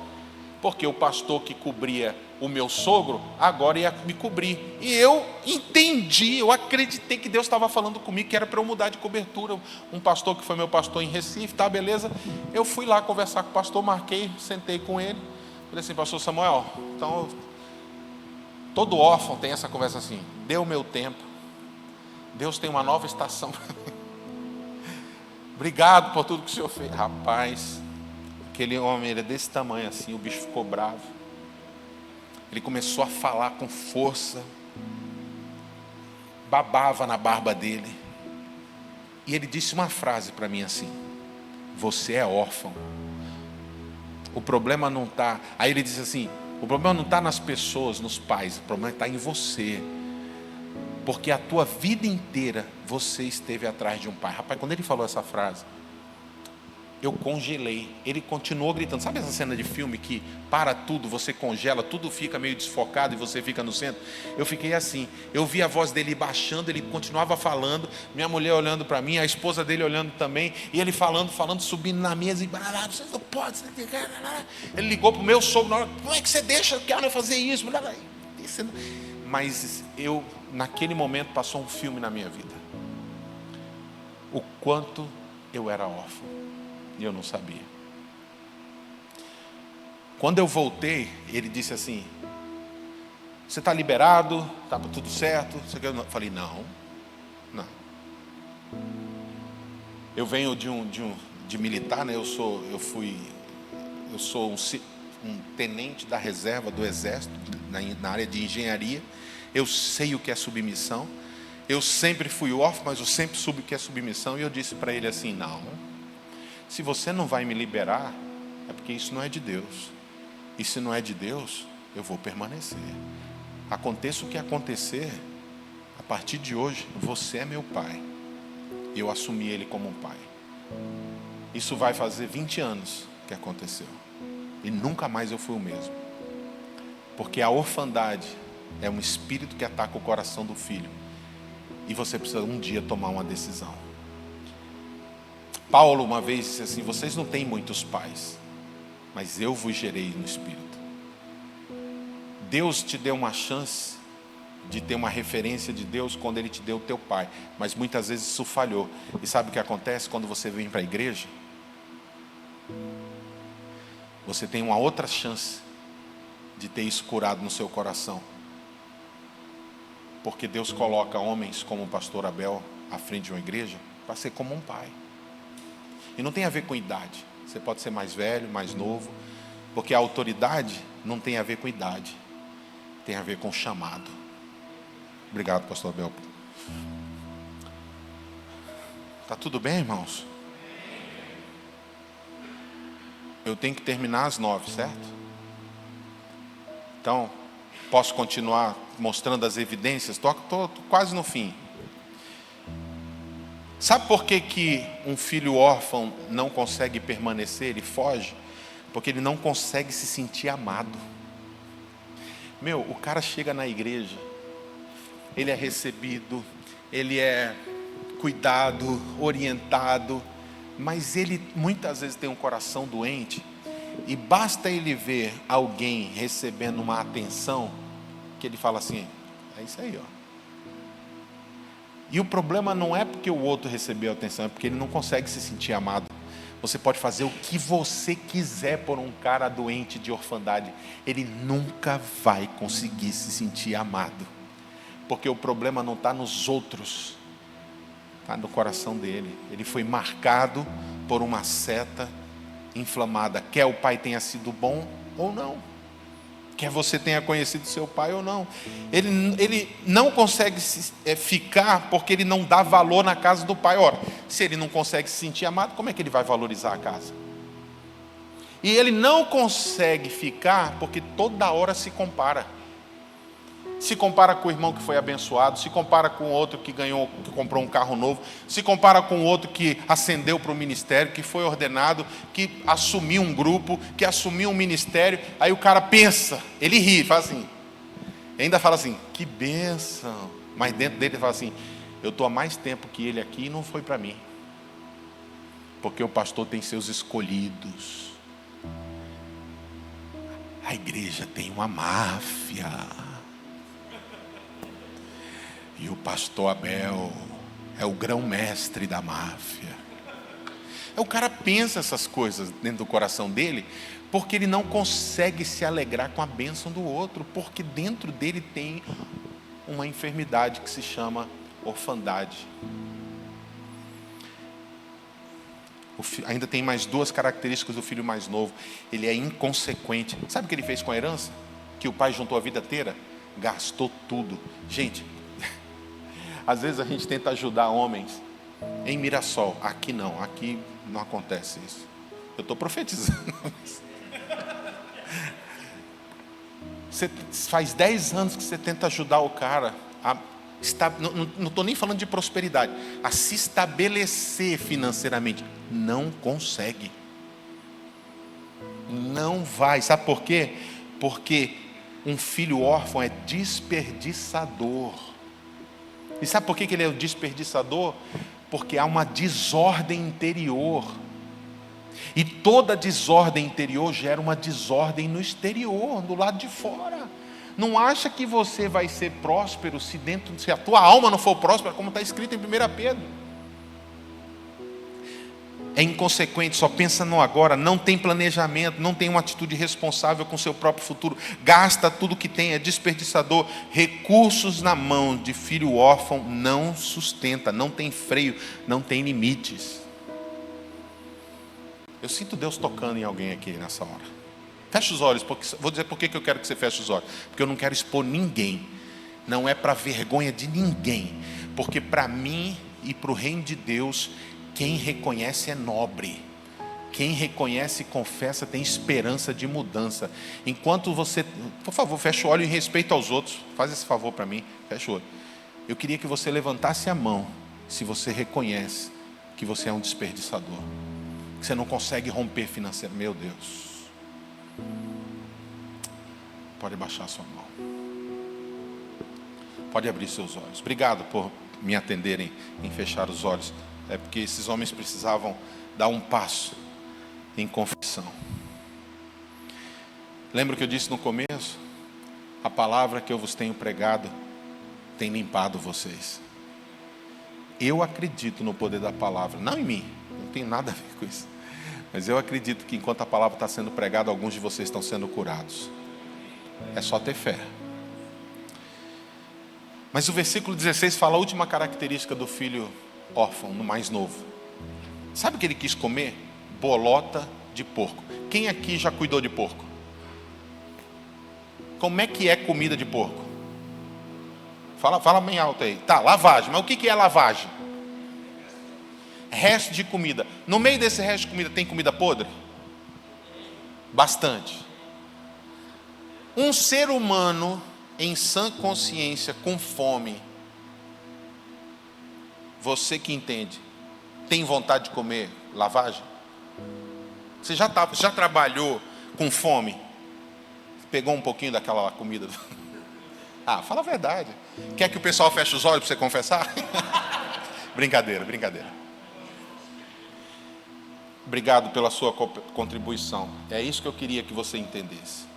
Porque o pastor que cobria o meu sogro, agora ia me cobrir. E eu entendi, eu acreditei que Deus estava falando comigo, que era para eu mudar de cobertura. Um pastor que foi meu pastor em Recife, tá, beleza? Eu fui lá conversar com o pastor, marquei, sentei com ele. Falei assim: pastor Samuel, então, todo órfão tem essa conversa assim: deu o meu tempo, Deus tem uma nova estação. Obrigado por tudo que o senhor fez. Rapaz, aquele homem, ele é desse tamanho assim, o bicho ficou bravo. Ele começou a falar com força, babava na barba dele. E ele disse uma frase para mim assim: você é órfão. O problema não está... Aí ele disse assim: o problema não está nas pessoas, nos pais, o problema está em você. Porque a tua vida inteira você esteve atrás de um pai. Rapaz, quando ele falou essa frase, eu congelei. Ele continuou gritando. Sabe essa cena de filme que para tudo, você congela, tudo fica meio desfocado e você fica no centro? Eu fiquei assim. Eu vi a voz dele baixando, ele continuava falando, minha mulher olhando para mim, a esposa dele olhando também, e ele falando, subindo na mesa, e você não pode. Ele ligou para o meu sogro na hora: como é que você deixa o cara fazer isso? Mas eu, naquele momento, passou um filme na minha vida. O quanto eu era órfão. E eu não sabia. Quando eu voltei, ele disse assim: você está liberado? Está tudo certo? Eu falei: não. Eu venho de militar, né? Eu sou um tenente da reserva do exército, na área de engenharia. Eu sei o que é submissão. Eu sempre fui órfão, mas eu sempre soube o que é submissão. E eu disse para ele assim: não. Se você não vai me liberar, é porque isso não é de Deus. E se não é de Deus, eu vou permanecer. Aconteça o que acontecer, a partir de hoje, você é meu pai. E eu assumi ele como um pai. Isso vai fazer 20 anos que aconteceu. E nunca mais eu fui o mesmo. Porque a orfandade é um espírito que ataca o coração do filho. E você precisa um dia tomar uma decisão. Paulo uma vez disse assim: vocês não têm muitos pais, mas eu vos gerei no Espírito. Deus te deu uma chance de ter uma referência de Deus quando Ele te deu o teu pai, mas muitas vezes isso falhou. E sabe o que acontece quando você vem para a igreja? Você tem uma outra chance de ter isso curado no seu coração. Porque Deus coloca homens como o pastor Abel à frente de uma igreja para ser como um pai. E não tem a ver com idade. Você pode ser mais velho, mais novo, porque a autoridade não tem a ver com idade, tem a ver com chamado. Obrigado, pastor Abel. Tá tudo bem, irmãos? Eu tenho que terminar às 9, certo? Então, posso continuar mostrando as evidências? Estou quase no fim. Sabe por que um filho órfão não consegue permanecer? Ele foge? Porque ele não consegue se sentir amado. O cara chega na igreja, ele é recebido, ele é cuidado, orientado, mas ele muitas vezes tem um coração doente, e basta ele ver alguém recebendo uma atenção, que ele fala assim, é isso aí, ó. E o problema não é porque o outro recebeu atenção, é porque ele não consegue se sentir amado. Você pode fazer o que você quiser por um cara doente de orfandade, ele nunca vai conseguir se sentir amado, porque o problema não está nos outros, está no coração dele. Ele foi marcado por uma seta inflamada, quer o pai tenha sido bom ou não, quer você tenha conhecido seu pai ou não. Ele não consegue ficar porque ele não dá valor na casa do pai. Ora, se ele não consegue se sentir amado, como é que ele vai valorizar a casa? E ele não consegue ficar porque toda hora se compara. Se compara com o irmão que foi abençoado, se compara com o outro que comprou um carro novo, se compara com o outro que ascendeu para o ministério, que foi ordenado, que assumiu um grupo, que assumiu um ministério. Aí o cara pensa, ele ri, faz assim, ainda fala assim, que bênção, mas dentro dele ele fala assim, eu estou há mais tempo que ele aqui e não foi para mim, porque o pastor tem seus escolhidos, a igreja tem uma máfia, e o pastor Abel é o grão-mestre da máfia. O cara pensa essas coisas dentro do coração dele, porque ele não consegue se alegrar com a bênção do outro, porque dentro dele tem uma enfermidade que se chama orfandade. Ainda tem mais duas características do filho mais novo. Ele é inconsequente. Sabe o que ele fez com a herança? Que o pai juntou a vida inteira? Gastou tudo. Gente, às vezes a gente tenta ajudar homens em Mirassol. Aqui não acontece isso. Eu estou profetizando. Você faz 10 anos que você tenta ajudar o cara a não estou nem falando de prosperidade, a se estabelecer financeiramente. Não consegue. Não vai. Sabe por quê? Porque um filho órfão é desperdiçador. E sabe por que ele é o desperdiçador? Porque há uma desordem interior. E toda desordem interior gera uma desordem no exterior, do lado de fora. Não acha que você vai ser próspero se a tua alma não for próspera, como está escrito em 1 Pedro. É inconsequente, só pensa no agora, não tem planejamento, não tem uma atitude responsável com o seu próprio futuro, gasta tudo que tem, é desperdiçador. Recursos na mão de filho órfão não sustenta, não tem freio, não tem limites. Eu sinto Deus tocando em alguém aqui nessa hora. Fecha os olhos, vou dizer por que eu quero que você feche os olhos. Porque eu não quero expor ninguém, não é para vergonha de ninguém, porque para mim e para o reino de Deus, quem reconhece é nobre, quem reconhece e confessa tem esperança de mudança. Enquanto você, por favor, fecha o olho em respeito aos outros, faz esse favor para mim, fecha o olho. Eu queria que você levantasse a mão, se você reconhece que você é um desperdiçador, que você não consegue romper financeiramente. Meu Deus, pode baixar sua mão, pode abrir seus olhos. Obrigado por me atenderem em fechar os olhos. É porque esses homens precisavam dar um passo em confissão. Lembra que eu disse no começo? A palavra que eu vos tenho pregado tem limpado vocês. Eu acredito no poder da palavra, não em mim, não tem nada a ver com isso. Mas eu acredito que enquanto a palavra está sendo pregada, alguns de vocês estão sendo curados. É só ter fé. Mas o versículo 16 fala a última característica do filho órfão, no mais novo. Sabe o que ele quis comer? Bolota de porco. Quem aqui já cuidou de porco? Como é que é comida de porco? Fala bem alto aí. Tá, lavagem. Mas o que é lavagem? Resto de comida. No meio desse resto de comida tem comida podre? Bastante. Um ser humano em sã consciência, com fome, você que entende, tem vontade de comer lavagem? Você já trabalhou com fome? Pegou um pouquinho daquela comida? Ah, fala a verdade. Quer que o pessoal feche os olhos para você confessar? Brincadeira. Obrigado pela sua contribuição. É isso que eu queria que você entendesse.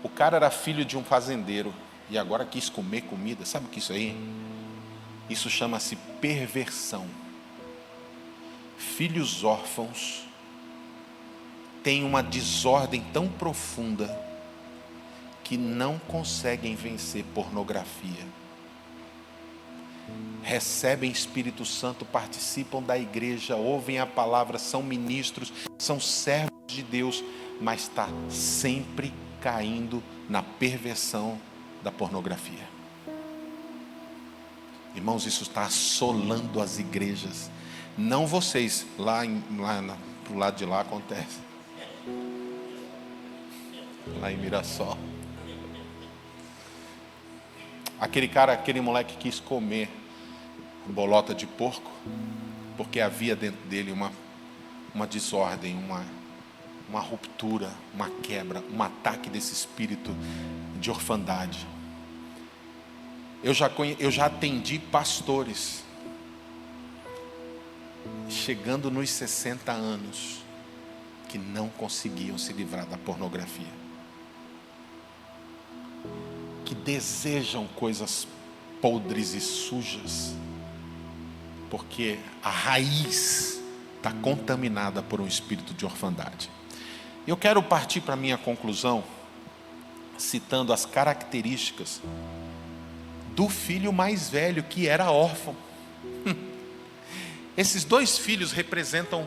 O cara era filho de um fazendeiro e agora quis comer comida. Sabe o que é isso aí? Isso chama-se perversão. Filhos órfãos têm uma desordem tão profunda que não conseguem vencer pornografia. Recebem Espírito Santo, participam da igreja, ouvem a palavra, são ministros, são servos de Deus, mas está sempre caindo na perversão da pornografia. Irmãos, isso está assolando as igrejas. Não vocês, pro lado de lá acontece. Lá em Mirassol. Aquele moleque quis comer bolota de porco, porque havia dentro dele uma desordem, uma ruptura, uma quebra, um ataque desse espírito de orfandade. Eu já atendi pastores chegando nos 60 anos que não conseguiam se livrar da pornografia, que desejam coisas podres e sujas, porque a raiz está contaminada por um espírito de orfandade. Eu quero partir para a minha conclusão citando as características do filho mais velho, que era órfão. Esses dois filhos representam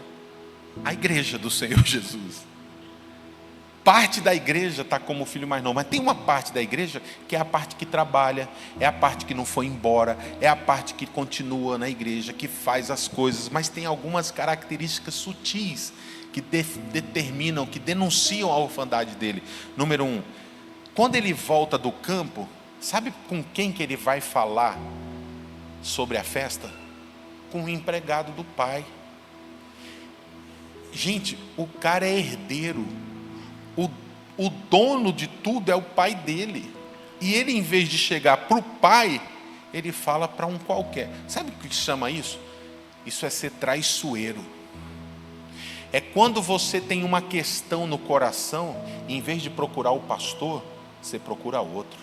a igreja do Senhor Jesus. Parte da igreja está como o filho mais novo, mas tem uma parte da igreja que é a parte que trabalha, é a parte que não foi embora, é a parte que continua na igreja, que faz as coisas, mas tem algumas características sutis que determinam, que denunciam a orfandade dele. Número 1, quando ele volta do campo, sabe com quem que ele vai falar sobre a festa? Com o empregado do pai. Gente, o cara é herdeiro. O dono de tudo é o pai dele. E ele, em vez de chegar para o pai, ele fala para um qualquer. Sabe o que chama isso? Isso é ser traiçoeiro. É quando você tem uma questão no coração, em vez de procurar o pastor, você procura outro.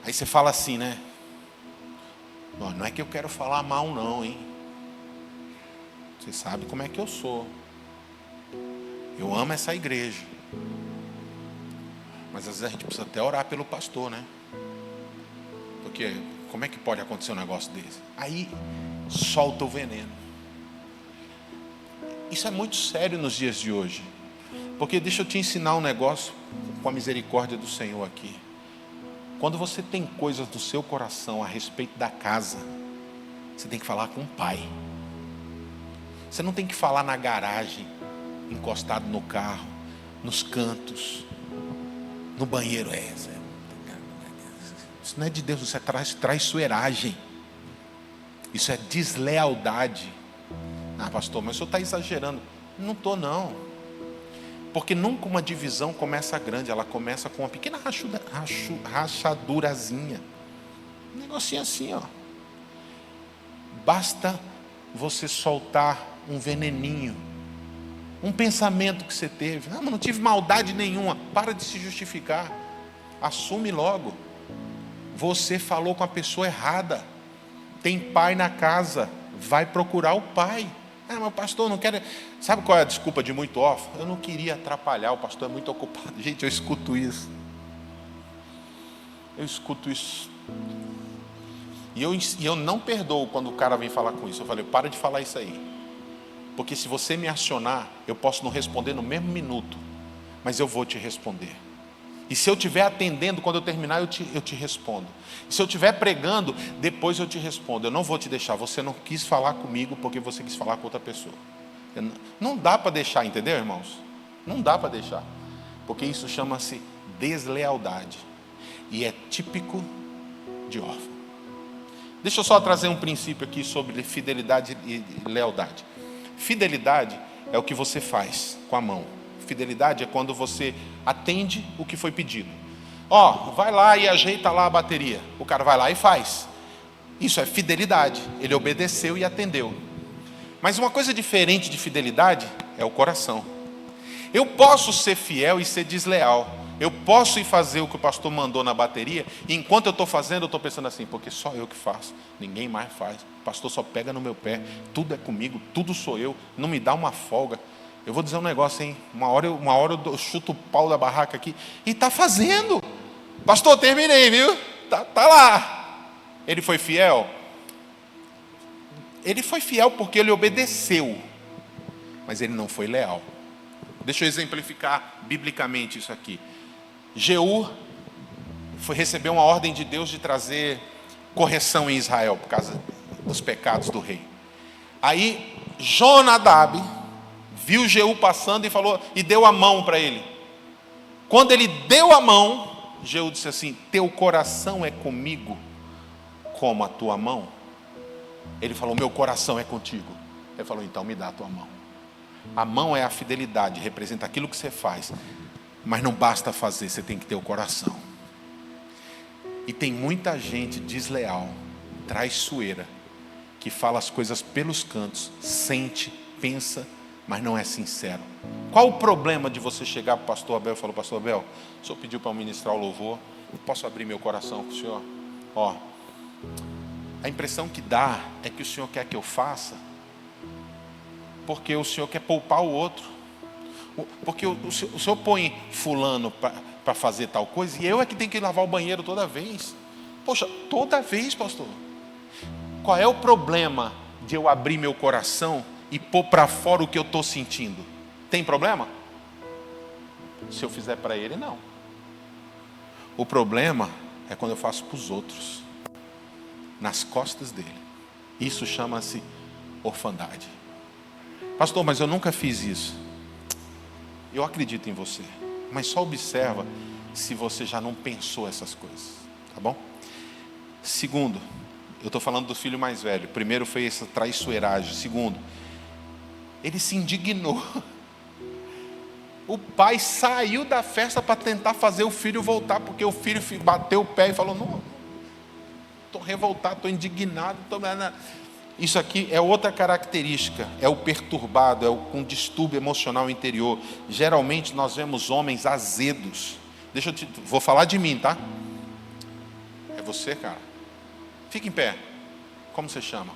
Aí você fala assim, né? Não é que eu quero falar mal não, hein? Você sabe como é que eu sou. Eu amo essa igreja. Mas às vezes a gente precisa até orar pelo pastor, né? Porque como é que pode acontecer um negócio desse? Aí solta o veneno. Isso é muito sério nos dias de hoje. Porque deixa eu te ensinar um negócio com a misericórdia do Senhor aqui. Quando você tem coisas do seu coração a respeito da casa, você tem que falar com o pai. Você não tem que falar na garagem, encostado no carro, nos cantos, no banheiro. Isso não é de Deus, isso é traiçoeiragem. Isso é deslealdade. Ah, pastor, mas o senhor está exagerando. Não estou não. Porque nunca uma divisão começa grande, ela começa com uma pequena rachadurazinha. Um negocinho assim, ó. Basta você soltar um veneninho, um pensamento que você teve. Ah, mas não tive maldade nenhuma. Para de se justificar. Assume logo. Você falou com a pessoa errada. Tem pai na casa, vai procurar o pai. Ah, mas pastor, não quero... Sabe qual é a desculpa de muito órfão? Eu não queria atrapalhar, o pastor é muito ocupado. Gente, eu escuto isso. Eu escuto isso. E eu não perdoo quando o cara vem falar com isso. Eu falei, para de falar isso aí. Porque se você me acionar, eu posso não responder no mesmo minuto, mas eu vou te responder. E se eu estiver atendendo, quando eu terminar, eu te respondo. E se eu estiver pregando, depois eu te respondo. Eu não vou te deixar. Você não quis falar comigo porque você quis falar com outra pessoa. Não dá para deixar, entendeu, irmãos? Não dá para deixar. Porque isso chama-se deslealdade. E é típico de órfão. Deixa eu só trazer um princípio aqui sobre fidelidade e lealdade. Fidelidade é o que você faz com a mão. Fidelidade é quando você atende o que foi pedido. Vai lá e ajeita lá a bateria. O cara vai lá e faz. Isso é fidelidade. Ele obedeceu e atendeu. Mas uma coisa diferente de fidelidade é o coração. Eu posso ser fiel e ser desleal. Eu posso ir fazer o que o pastor mandou na bateria, e enquanto eu estou fazendo, eu estou pensando assim, porque só eu que faço, ninguém mais faz. O pastor só pega no meu pé, tudo é comigo, tudo sou eu, não me dá uma folga. Eu vou dizer um negócio, hein? Uma hora eu chuto o pau da barraca aqui, e está fazendo. Pastor, terminei, viu? Tá lá. Ele foi fiel? Ele foi fiel porque ele obedeceu, mas ele não foi leal. Deixa eu exemplificar biblicamente isso aqui. Jeú recebeu uma ordem de Deus de trazer correção em Israel por causa dos pecados do rei. Aí Jonadab viu Jeú passando e deu a mão para ele. Quando ele deu a mão, Jeú disse assim: teu coração é comigo como a tua mão? Ele falou: meu coração é contigo. Ele falou: então me dá a tua mão. A mão é a fidelidade, representa aquilo que você faz. Mas não basta fazer, você tem que ter o coração. E tem muita gente desleal, traiçoeira, que fala as coisas pelos cantos, sente, pensa, mas não é sincero. Qual o problema de você chegar para o pastor Abel e falar: pastor Abel, o senhor pediu para eu ministrar o louvor, posso abrir meu coração com o senhor? A impressão que dá é que o senhor quer que eu faça, porque o senhor quer poupar o outro. Porque o senhor põe fulano para fazer tal coisa, e eu é que tenho que lavar o banheiro toda vez. Poxa, toda vez, pastor. Qual é o problema de eu abrir meu coração e pôr para fora o que eu estou sentindo? Tem problema? Se eu fizer para ele, não. O problema é quando eu faço para os outros, nas costas dele. Isso chama-se orfandade. Pastor, mas eu nunca fiz isso. Eu acredito em você, mas só observa se você já não pensou essas coisas, tá bom? Segundo, eu estou falando do filho mais velho. Primeiro foi essa traiçoeiragem. Segundo, ele se indignou. O pai saiu da festa para tentar fazer o filho voltar, porque o filho bateu o pé e falou: não, estou revoltado, estou indignado, Isso aqui é outra característica, é o perturbado, é o com distúrbio emocional interior. Geralmente nós vemos homens azedos. Vou falar de mim, tá? É você, cara. Fica em pé. Como você chama?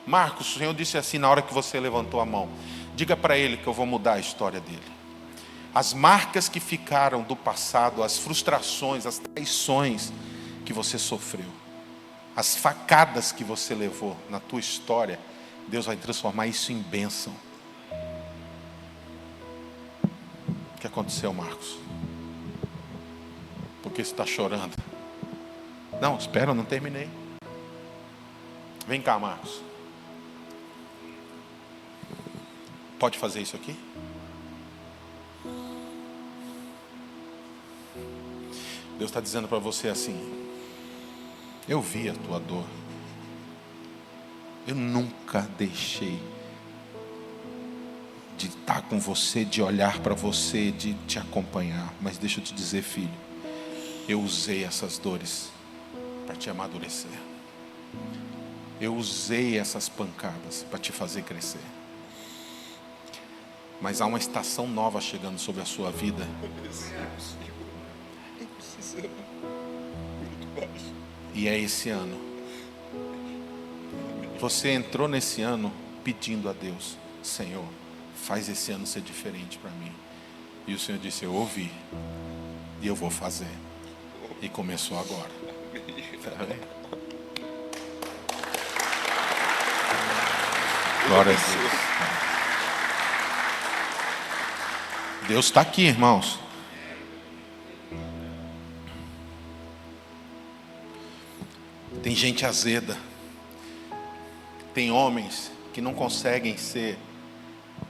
Marcos, o Senhor disse assim na hora que você levantou a mão: diga para ele que eu vou mudar a história dele. As marcas que ficaram do passado, as frustrações, as traições que você sofreu, as facadas que você levou na tua história, Deus vai transformar isso em bênção. O que aconteceu, Marcos? Por que você está chorando? Não, espera, eu não terminei. Vem cá, Marcos. Pode fazer isso aqui? Deus está dizendo para você assim: eu vi a tua dor. Eu nunca deixei de estar com você, de olhar para você, de te acompanhar. Mas deixa eu te dizer, filho, eu usei essas dores para te amadurecer. Eu usei essas pancadas para te fazer crescer. Mas há uma estação nova chegando sobre a sua vida. E é esse ano. Você entrou nesse ano pedindo a Deus: Senhor, faz esse ano ser diferente para mim. E o Senhor disse: eu ouvi e eu vou fazer. E começou agora. Glória a Deus. Deus está aqui, irmãos. Tem gente azeda. Tem homens que não conseguem ser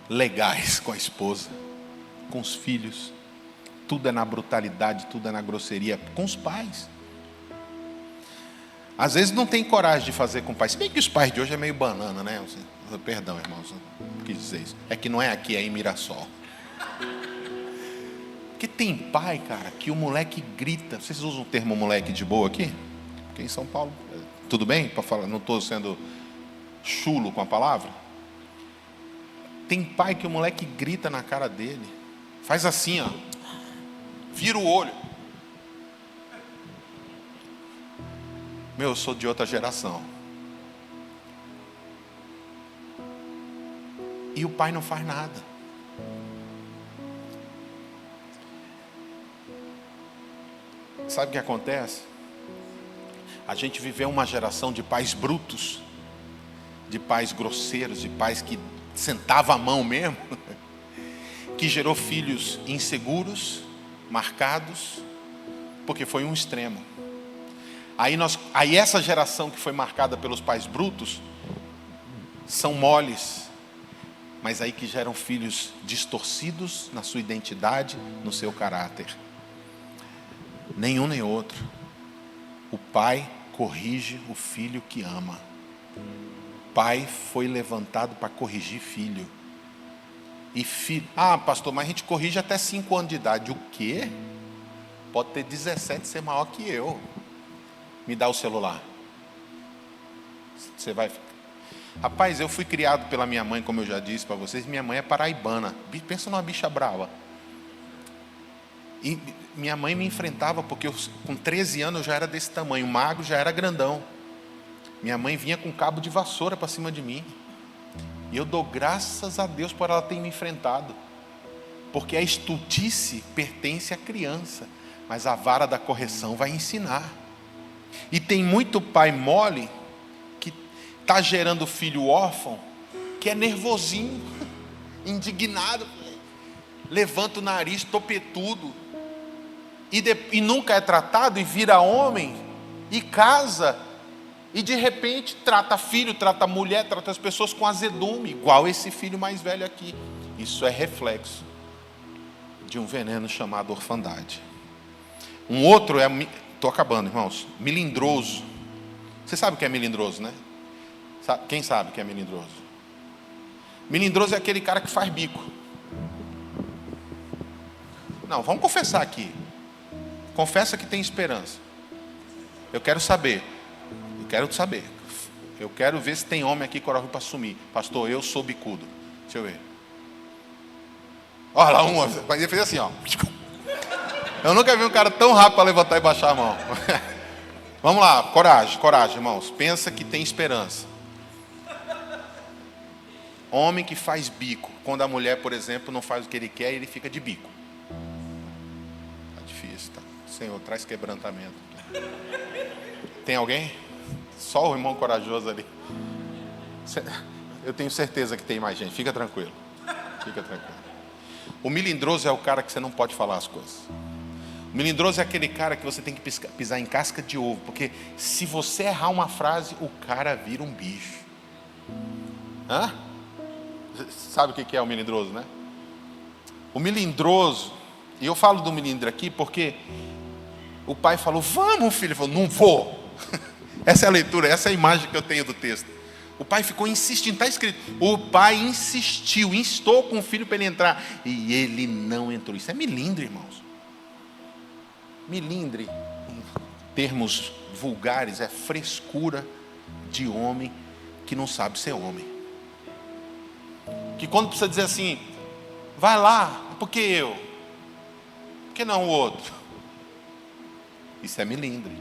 legais com a esposa, com os filhos. Tudo é na brutalidade, tudo é na grosseria, com os pais. Às vezes não tem coragem de fazer com o pai. Se bem que os pais de hoje é meio banana, né? Perdão, irmãos, não quis dizer isso. É que não é aqui, é em Mirassol. Porque tem pai, cara, que o moleque grita. Vocês usam o termo moleque de boa aqui? Porque em São Paulo, tudo bem? Para falar, não estou sendo chulo com a palavra. Tem pai que o moleque grita na cara dele. Faz assim, ó. Vira o olho. Meu, eu sou de outra geração. E o pai não faz nada. Sabe o que acontece? A gente viveu uma geração de pais brutos, de pais grosseiros, de pais que sentavam a mão mesmo, que gerou filhos inseguros, marcados, porque foi um extremo. Aí essa geração que foi marcada pelos pais brutos, são moles, mas aí que geram filhos distorcidos na sua identidade, no seu caráter. Nenhum nem outro. O pai corrige o filho que ama. Pai foi levantado para corrigir filho. E filho, pastor, mas a gente corrige até 5 anos de idade. O quê? Pode ter 17 e ser maior que eu. Me dá o celular. Você vai ficar. Rapaz, eu fui criado pela minha mãe, como eu já disse para vocês. Minha mãe é paraibana. Pensa numa bicha brava. E minha mãe me enfrentava, porque eu, com 13 anos eu já era desse tamanho. Magro, já era grandão. Minha mãe vinha com cabo de vassoura para cima de mim. E eu dou graças a Deus por ela ter me enfrentado. Porque a estultice pertence à criança. Mas a vara da correção vai ensinar. E tem muito pai mole que está gerando filho órfão, que é nervosinho, indignado, levanta o nariz, topetudo, e nunca é tratado, e vira homem, e casa, e de repente trata filho, trata mulher, trata as pessoas com azedume, igual esse filho mais velho aqui. Isso é reflexo de um veneno chamado orfandade. Um outro é, estou acabando, irmãos, melindroso. Você sabe o que é melindroso, né? Quem sabe o que é melindroso? Melindroso é aquele cara que faz bico. Não, vamos confessar aqui. Confessa que tem esperança. Eu quero saber. Eu quero ver se tem homem aqui coragem para assumir. Pastor, eu sou bicudo. Deixa eu ver. Olha lá, mas ele fez assim, ó. Eu nunca vi um cara tão rápido para levantar e baixar a mão. Vamos lá, coragem, irmãos. Pensa que tem esperança. Homem que faz bico. Quando a mulher, por exemplo, não faz o que ele quer, ele fica de bico. Tá difícil, tá? Senhor, traz quebrantamento. Tem alguém? Só o irmão corajoso ali. Eu tenho certeza que tem mais gente. Fica tranquilo. O melindroso é o cara que você não pode falar as coisas. O melindroso é aquele cara que você tem que pisar em casca de ovo. Porque se você errar uma frase, o cara vira um bicho. Sabe o que é o melindroso, né? O melindroso, e eu falo do melindro aqui porque o pai falou, vamos filho, ele falou, não vou. Essa é a leitura, essa é a imagem que eu tenho do texto. O pai ficou insistindo, está escrito, o pai instou com o filho para ele entrar, e ele não entrou. Isso é melindre, irmãos. Melindre, em termos vulgares, é frescura de homem que não sabe ser homem. Que quando precisa dizer assim, vai lá, por que eu? Por que não o outro? Isso é melindre.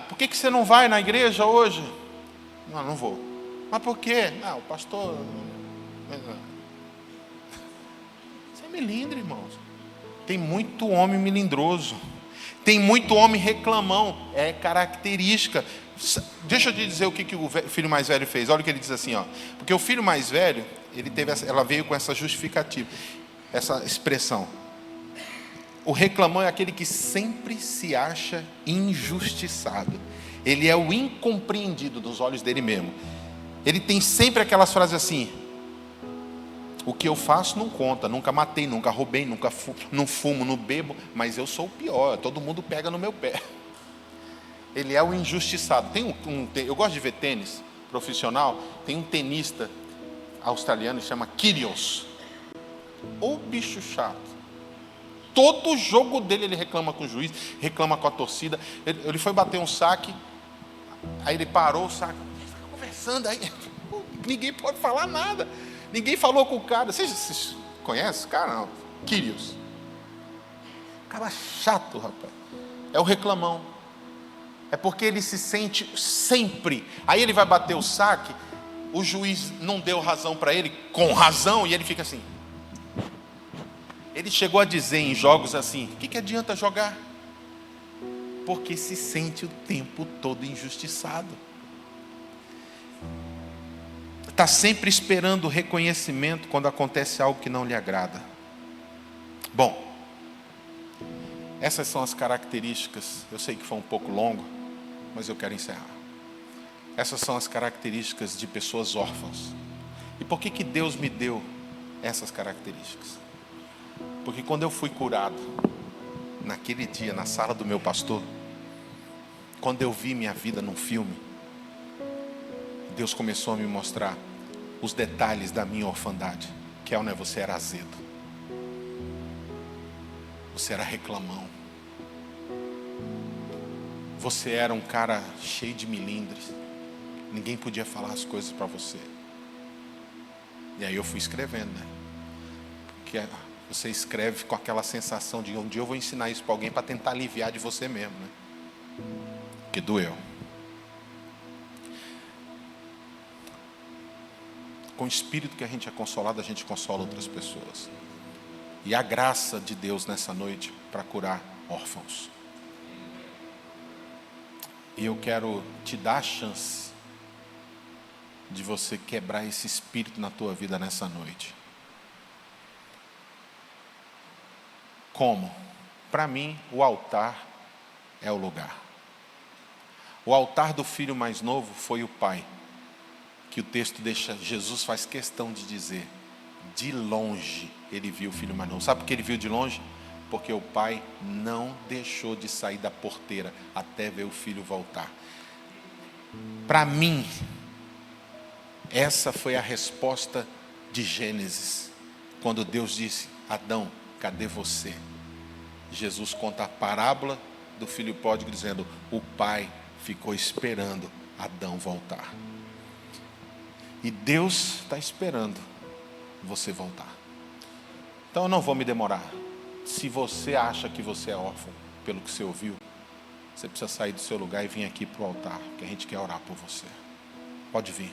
Por que você não vai na igreja hoje? Não vou. Mas por quê? O pastor... Isso é melindre, irmãos. Tem muito homem melindroso. Tem muito homem reclamão. É característica. Deixa eu te dizer o que o filho mais velho fez. Olha o que ele diz assim, ó. Porque o filho mais velho, ela veio com essa justificativa, essa expressão. O reclamão é aquele que sempre se acha injustiçado. Ele é o incompreendido dos olhos dele mesmo. Ele tem sempre aquelas frases assim: o que eu faço não conta, nunca matei, nunca roubei, não fumo, não bebo, mas eu sou o pior, todo mundo pega no meu pé. Ele é o injustiçado. Eu gosto de ver tênis profissional. Tem um tenista australiano que chama Kyrgios. O bicho chato. Todo jogo dele ele reclama com o juiz, reclama com a torcida. Ele foi bater um saque, aí ele parou o saque, está conversando, aí ninguém pode falar nada. Ninguém falou com o cara. Vocês conhecem o cara? Não. Kyrgios. Cara chato, rapaz. É o reclamão. É porque ele se sente sempre. Aí ele vai bater o saque, o juiz não deu razão para ele, com razão, e ele fica assim. Ele chegou a dizer em jogos assim: o que adianta jogar? Porque se sente o tempo todo injustiçado. Está sempre esperando reconhecimento quando acontece algo que não lhe agrada. Bom, essas são as características. Eu sei que foi um pouco longo, mas eu quero encerrar. Essas são as características de pessoas órfãs. E por que Deus me deu essas características? Porque quando eu fui curado, naquele dia, na sala do meu pastor, quando eu vi minha vida num filme, Deus começou a me mostrar os detalhes da minha orfandade. Kelner, você era azedo. Você era reclamão. Você era um cara cheio de milindres. Ninguém podia falar as coisas para você. E aí eu fui escrevendo, né? Porque você escreve com aquela sensação de um dia eu vou ensinar isso para alguém para tentar aliviar de você mesmo, né? Que doeu. Com o espírito que a gente é consolado, a gente consola outras pessoas. E a graça de Deus nessa noite para curar órfãos. E eu quero te dar a chance de você quebrar esse espírito na tua vida nessa noite. Como? Para mim, o altar é o lugar. O altar do filho mais novo foi o pai. Que o texto deixa, Jesus faz questão de dizer, de longe ele viu o filho mais novo. Sabe por que ele viu de longe? Porque o pai não deixou de sair da porteira até ver o filho voltar. Para mim, essa foi a resposta de Gênesis, quando Deus disse: Adão, cadê você? Jesus conta a parábola do filho pródigo dizendo: o pai ficou esperando Adão voltar. E Deus está esperando você voltar. Então eu não vou me demorar. Se você acha que você é órfão, pelo que você ouviu, você precisa sair do seu lugar e vir aqui para o altar, que a gente quer orar por você. Pode vir.